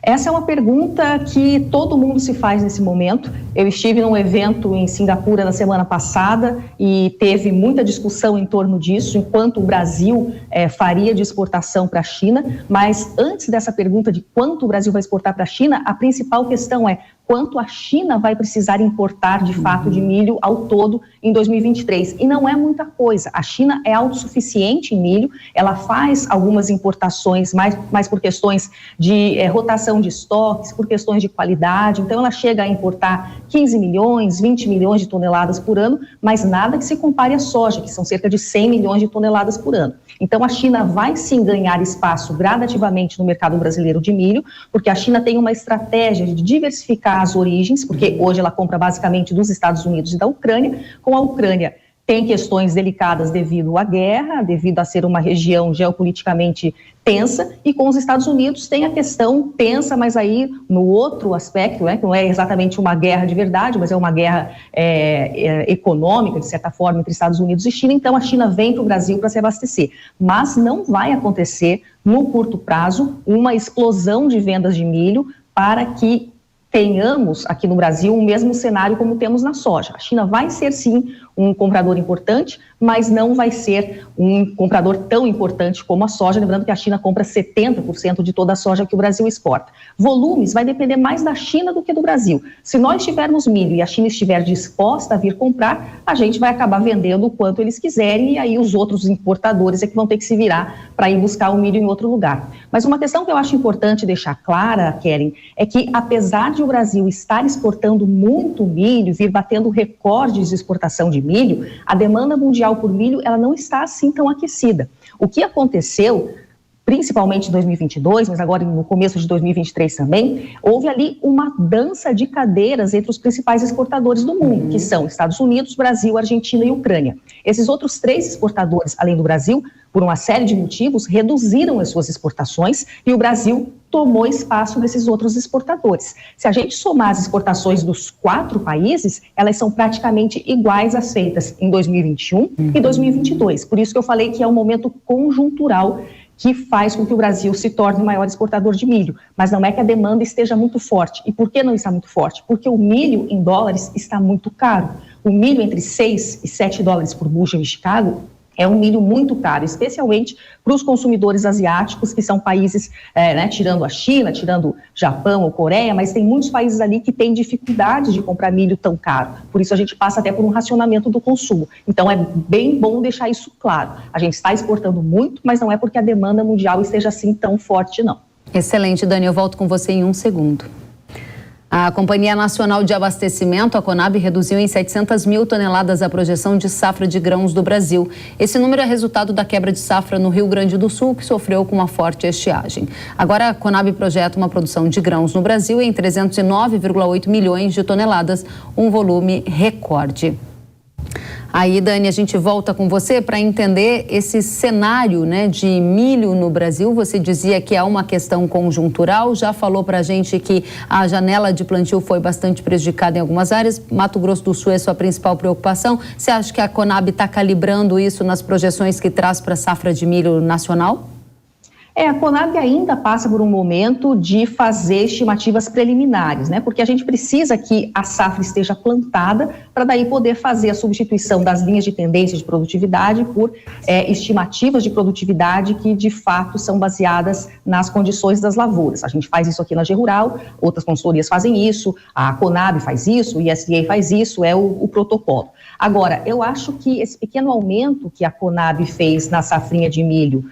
Essa é uma pergunta que todo mundo se faz nesse momento. Eu estive num evento em Singapura na semana passada e teve muita discussão em torno disso, enquanto o Brasil faria de exportação para a China. Mas antes dessa pergunta de quanto o Brasil vai exportar para a China, a principal questão é quanto a China vai precisar importar de fato de milho ao todo em 2023. E não é muita coisa. A China é autossuficiente em milho, ela faz algumas importações mais por questões de rotação de estoques, por questões de qualidade. Então ela chega a importar 15 milhões, 20 milhões de toneladas por ano, mas nada que se compare à soja, que são cerca de 100 milhões de toneladas por ano. Então a China vai sim ganhar espaço gradativamente no mercado brasileiro de milho, porque a China tem uma estratégia de diversificar as origens, porque hoje ela compra basicamente dos Estados Unidos e da Ucrânia. Com a Ucrânia tem questões delicadas devido à guerra, devido a ser uma região geopoliticamente tensa, e com os Estados Unidos tem a questão tensa, mas aí no outro aspecto, que não é exatamente uma guerra de verdade, mas é uma guerra econômica, de certa forma, entre Estados Unidos e China. Então a China vem para o Brasil para se abastecer, mas não vai acontecer no curto prazo uma explosão de vendas de milho para que tenhamos aqui no Brasil o mesmo cenário como temos na soja. A China vai ser sim um comprador importante, mas não vai ser um comprador tão importante como a soja, lembrando que a China compra 70% de toda a soja que o Brasil exporta. Volumes vai depender mais da China do que do Brasil. Se nós tivermos milho e a China estiver disposta a vir comprar, a gente vai acabar vendendo o quanto eles quiserem, e aí os outros importadores é que vão ter que se virar para ir buscar o milho em outro lugar. Mas uma questão que eu acho importante deixar clara, Keren, é que apesar de o Brasil estar exportando muito milho, vir batendo recordes de exportação de milho, a demanda mundial por milho ela não está assim tão aquecida. O que aconteceu, principalmente em 2022, mas agora no começo de 2023 também, houve ali uma dança de cadeiras entre os principais exportadores do mundo, que são Estados Unidos, Brasil, Argentina e Ucrânia. Esses outros 3 exportadores, além do Brasil, por uma série de motivos, reduziram as suas exportações e o Brasil tomou espaço desses outros exportadores. Se a gente somar as exportações dos 4 países, elas são praticamente iguais às feitas em 2021 e 2022. Por isso que eu falei que é um momento conjuntural que faz com que o Brasil se torne o maior exportador de milho. Mas não é que a demanda esteja muito forte. E por que não está muito forte? Porque o milho em dólares está muito caro. O milho entre 6 e 7 dólares por bushel em Chicago É um milho muito caro, especialmente para os consumidores asiáticos, que são países, tirando a China, tirando Japão ou Coreia, mas tem muitos países ali que têm dificuldade de comprar milho tão caro. Por isso a gente passa até por um racionamento do consumo. Então é bem bom deixar isso claro. A gente está exportando muito, mas não é porque a demanda mundial esteja assim tão forte, não. Excelente, Dani. Eu volto com você em um segundo. A Companhia Nacional de Abastecimento, a Conab, reduziu em 700 mil toneladas a projeção de safra de grãos do Brasil. Esse número é resultado da quebra de safra no Rio Grande do Sul, que sofreu com uma forte estiagem. Agora, a Conab projeta uma produção de grãos no Brasil em 309,8 milhões de toneladas, um volume recorde. Aí, Dani, a gente volta com você para entender esse cenário, né, de milho no Brasil. Você dizia que é uma questão conjuntural, já falou para a gente que a janela de plantio foi bastante prejudicada em algumas áreas. Mato Grosso do Sul é sua principal preocupação. Você acha que a Conab está calibrando isso nas projeções que traz para a safra de milho nacional? A Conab ainda passa por um momento de fazer estimativas preliminares, né? Porque a gente precisa que a safra esteja plantada para daí poder fazer a substituição das linhas de tendência de produtividade por estimativas de produtividade que de fato são baseadas nas condições das lavouras. A gente faz isso aqui na G-Rural, outras consultorias fazem isso, a Conab faz isso, o USDA faz isso, é o protocolo. Agora, eu acho que esse pequeno aumento que a Conab fez na safrinha de milho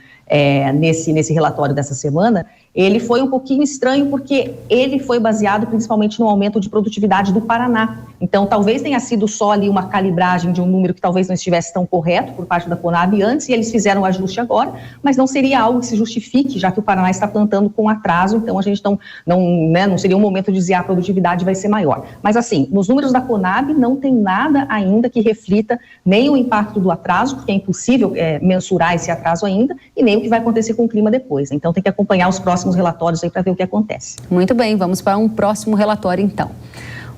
nesse relatório dessa semana, ele foi um pouquinho estranho porque ele foi baseado principalmente no aumento de produtividade do Paraná. Então, talvez tenha sido só ali uma calibragem de um número que talvez não estivesse tão correto por parte da Conab antes, e eles fizeram o ajuste agora, mas não seria algo que se justifique, já que o Paraná está plantando com atraso, então a gente não seria um momento de dizer a produtividade vai ser maior. Mas assim, nos números da Conab não tem nada ainda que reflita nem o impacto do atraso, porque é impossível mensurar esse atraso ainda, e nem o que vai acontecer com o clima depois. Então tem que acompanhar os próximos relatórios aí para ver o que acontece. Muito bem, vamos para um próximo relatório então.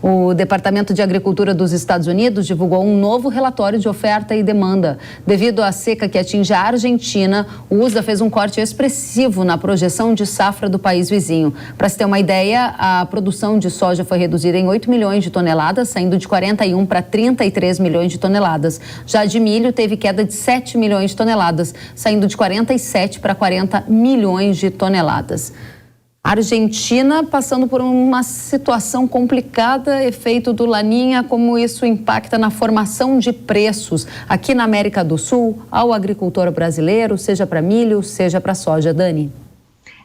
O Departamento de Agricultura dos Estados Unidos divulgou um novo relatório de oferta e demanda. Devido à seca que atinge a Argentina, o USDA fez um corte expressivo na projeção de safra do país vizinho. Para se ter uma ideia, a produção de soja foi reduzida em 8 milhões de toneladas, saindo de 41 para 33 milhões de toneladas. Já de milho, teve queda de 7 milhões de toneladas, saindo de 47 para 40 milhões de toneladas. Argentina passando por uma situação complicada, efeito do Laninha, como isso impacta na formação de preços aqui na América do Sul, ao agricultor brasileiro, seja para milho, seja para soja. Dani?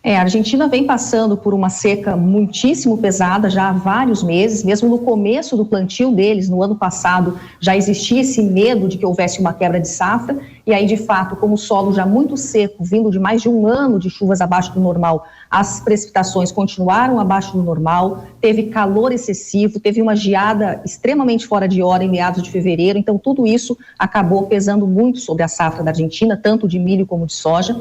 A Argentina vem passando por uma seca muitíssimo pesada já há vários meses, mesmo no começo do plantio deles, no ano passado, já existia esse medo de que houvesse uma quebra de safra, e aí, de fato, como o solo já muito seco, vindo de mais de um ano de chuvas abaixo do normal, as precipitações continuaram abaixo do normal, teve calor excessivo, teve uma geada extremamente fora de hora em meados de fevereiro, então tudo isso acabou pesando muito sobre a safra da Argentina, tanto de milho como de soja.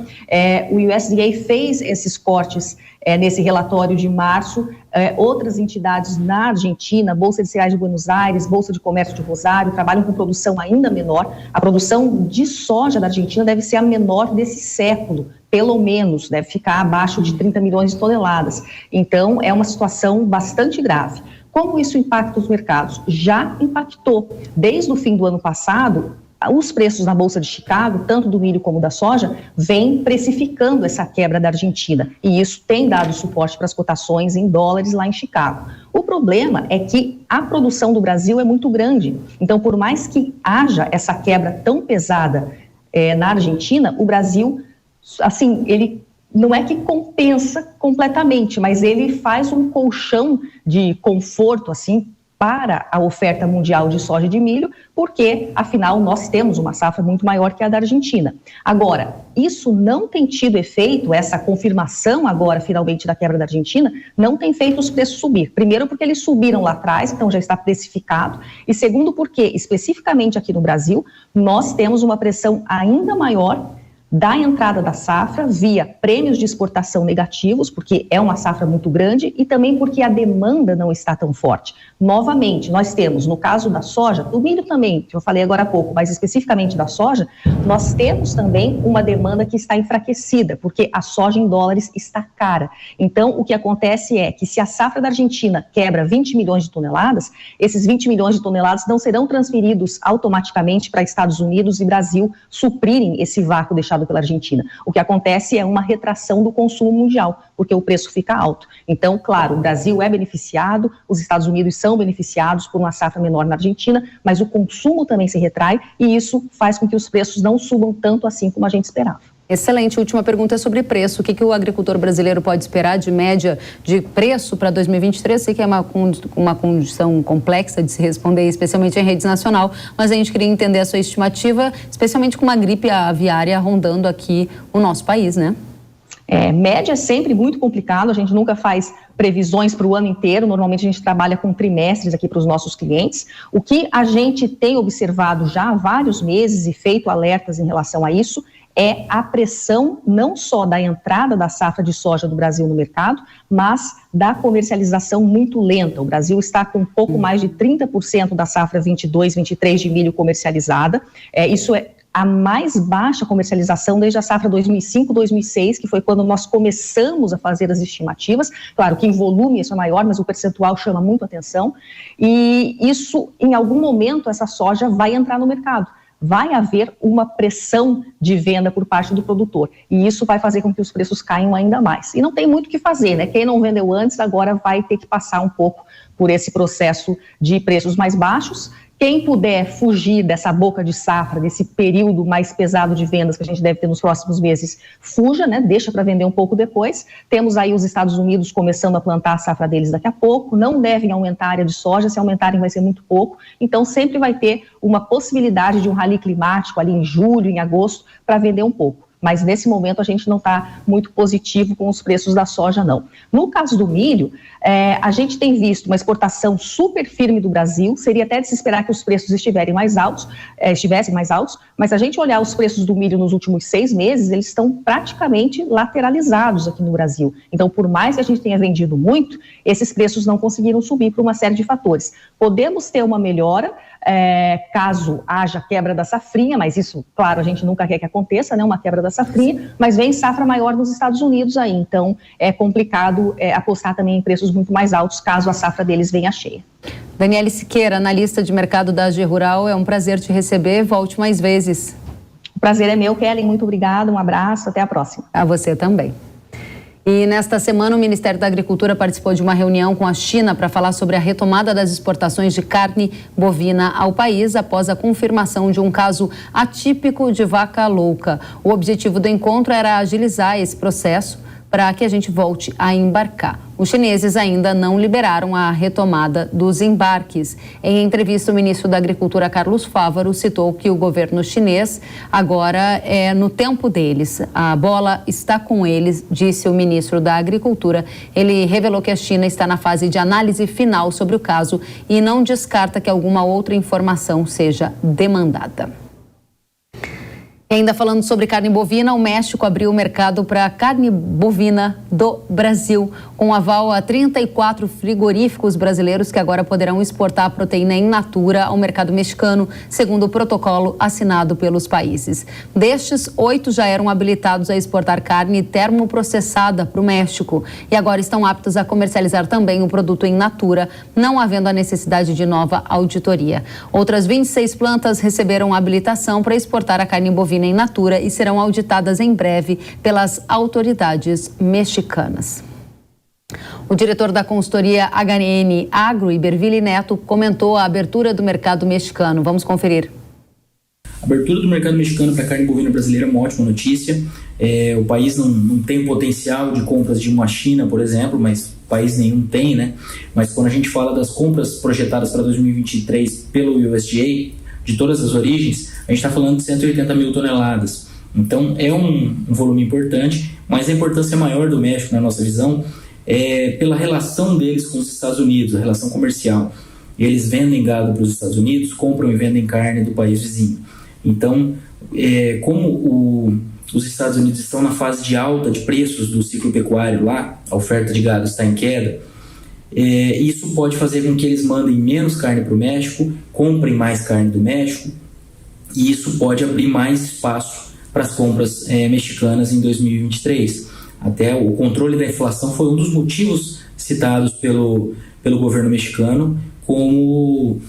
O USDA fez esses cortes nesse relatório de março. Outras entidades na Argentina, Bolsa de Cereais de Buenos Aires, Bolsa de Comércio de Rosário, trabalham com produção ainda menor. A produção de soja da Argentina deve ser a menor desse século, pelo menos, deve ficar abaixo de 30 milhões de toneladas. Então, é uma situação bastante grave. Como isso impacta os mercados? Já impactou. Desde o fim do ano passado, os preços na Bolsa de Chicago, tanto do milho como da soja, vêm precificando essa quebra da Argentina. E isso tem dado suporte para as cotações em dólares lá em Chicago. O problema é que a produção do Brasil é muito grande. Então, por mais que haja essa quebra tão pesada na Argentina, o Brasil, assim, ele não é que compensa completamente, mas ele faz um colchão de conforto, assim, para a oferta mundial de soja e de milho, porque, afinal, nós temos uma safra muito maior que a da Argentina. Agora, isso não tem tido efeito, essa confirmação agora, finalmente, da quebra da Argentina, não tem feito os preços subir. Primeiro, porque eles subiram lá atrás, então já está precificado, e segundo, porque, especificamente aqui no Brasil, nós temos uma pressão ainda maior da entrada da safra via prêmios de exportação negativos, porque é uma safra muito grande, e também porque a demanda não está tão forte. Novamente, nós temos, no caso da soja, do milho também, que eu falei agora há pouco, mas especificamente da soja, nós temos também uma demanda que está enfraquecida, porque a soja em dólares está cara. Então, o que acontece é que se a safra da Argentina quebra 20 milhões de toneladas, esses 20 milhões de toneladas não serão transferidos automaticamente para Estados Unidos e Brasil suprirem esse vácuo deixado pela Argentina. O que acontece é uma retração do consumo mundial, porque o preço fica alto. Então, claro, o Brasil é beneficiado, os Estados Unidos são beneficiados por uma safra menor na Argentina, mas o consumo também se retrai e isso faz com que os preços não subam tanto assim como a gente esperava. Excelente. Última pergunta é sobre preço. O que o agricultor brasileiro pode esperar de média de preço para 2023? Sei que é uma condição complexa de se responder, especialmente em rede nacional, mas a gente queria entender a sua estimativa, especialmente com uma gripe aviária rondando aqui o nosso país, né? Média é sempre muito complicado, a gente nunca faz previsões para o ano inteiro, normalmente a gente trabalha com trimestres aqui para os nossos clientes. O que a gente tem observado já há vários meses e feito alertas em relação a isso é a pressão não só da entrada da safra de soja do Brasil no mercado, mas da comercialização muito lenta. O Brasil está com um pouco mais de 30% da safra 22-23 de milho comercializada. Isso é a mais baixa comercialização desde a safra 2005-2006, que foi quando nós começamos a fazer as estimativas. Claro que em volume isso é maior, mas o percentual chama muito atenção. E isso, em algum momento, essa soja vai entrar no mercado. Vai haver uma pressão de venda por parte do produtor, e isso vai fazer com que os preços caiam ainda mais. E não tem muito o que fazer, né? Quem não vendeu antes agora vai ter que passar um pouco por esse processo de preços mais baixos. Quem puder fugir dessa boca de safra, desse período mais pesado de vendas que a gente deve ter nos próximos meses, fuja, né? Deixa para vender um pouco depois. Temos aí os Estados Unidos começando a plantar a safra deles daqui a pouco, não devem aumentar a área de soja, se aumentarem vai ser muito pouco, então sempre vai ter uma possibilidade de um rally climático ali em julho, em agosto, para vender um pouco. Mas nesse momento a gente não está muito positivo com os preços da soja, não. No caso do milho, a gente tem visto uma exportação super firme do Brasil, seria até de se esperar que os preços estivessem mais altos, mas se a gente olhar os preços do milho nos últimos 6 meses, eles estão praticamente lateralizados aqui no Brasil. Então, por mais que a gente tenha vendido muito, esses preços não conseguiram subir por uma série de fatores. Podemos ter uma melhora, caso haja quebra da safrinha, mas isso, claro, a gente nunca quer que aconteça, né, uma quebra da safrinha, mas vem safra maior nos Estados Unidos aí, então é complicado apostar também em preços muito mais altos caso a safra deles venha cheia. Daniele Siqueira, analista de mercado da AG Rural, é um prazer te receber, volte mais vezes. O prazer é meu, Kellen, muito obrigada, um abraço, até a próxima. A você também. E nesta semana o Ministério da Agricultura participou de uma reunião com a China para falar sobre a retomada das exportações de carne bovina ao país após a confirmação de um caso atípico de vaca louca. O objetivo do encontro era agilizar esse processo para que a gente volte a embarcar. Os chineses ainda não liberaram a retomada dos embarques. Em entrevista, o ministro da Agricultura, Carlos Fávaro, citou que o governo chinês agora é no tempo deles. A bola está com eles, disse o ministro da Agricultura. Ele revelou que a China está na fase de análise final sobre o caso e não descarta que alguma outra informação seja demandada. E ainda falando sobre carne bovina, o México abriu o mercado para carne bovina do Brasil, com aval a 34 frigoríficos brasileiros que agora poderão exportar a proteína in natura ao mercado mexicano, segundo o protocolo assinado pelos países. Destes, 8 já eram habilitados a exportar carne termoprocessada para o México e agora estão aptos a comercializar também o produto in natura, não havendo a necessidade de nova auditoria. Outras 26 plantas receberam habilitação para exportar a carne bovina in natura e serão auditadas em breve pelas autoridades mexicanas. O diretor da consultoria HN Agro, Iberville Neto, comentou a abertura do mercado mexicano. Vamos conferir. A abertura do mercado mexicano para a carne bovina brasileira é uma ótima notícia. O país não tem potencial de compras de uma China, por exemplo, mas país nenhum tem, né? Mas quando a gente fala das compras projetadas para 2023 pelo USDA, de todas as origens, a gente está falando de 180 mil toneladas. Então, é um volume importante, mas a importância maior do México, na nossa visão, é pela relação deles com os Estados Unidos, a relação comercial. Eles vendem gado para os Estados Unidos, compram e vendem carne do país vizinho. Então, como os Estados Unidos estão na fase de alta de preços do ciclo pecuário lá, a oferta de gado está em queda, isso pode fazer com que eles mandem menos carne para o México, comprem mais carne do México, e isso pode abrir mais espaço para as compras mexicanas em 2023. Até o controle da inflação foi um dos motivos citados pelo governo mexicano como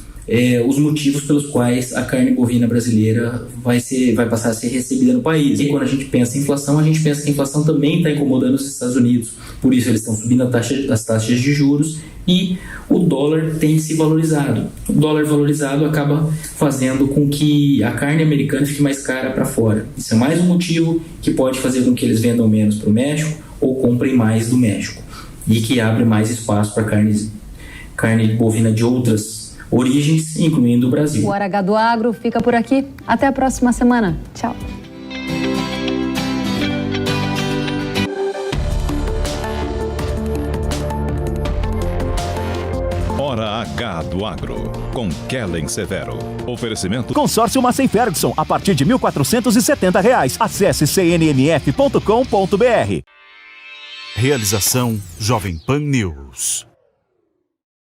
os motivos pelos quais a carne bovina brasileira vai passar a ser recebida no país. E quando a gente pensa em inflação, a gente pensa que a inflação também está incomodando os Estados Unidos. Por isso eles estão subindo as taxas de juros e o dólar tem se valorizado. O dólar valorizado acaba fazendo com que a carne americana fique mais cara para fora. Isso é mais um motivo que pode fazer com que eles vendam menos para o México ou comprem mais do México. E que abre mais espaço para carne bovina de outras origens, incluindo o Brasil. O Hora H do Agro fica por aqui. Até a próxima semana. Tchau. Hora H do Agro, com Kellen Severo. Oferecimento Consórcio Massey Ferguson, a partir de R$ 1.470. Acesse cnnf.com.br. Realização Jovem Pan News.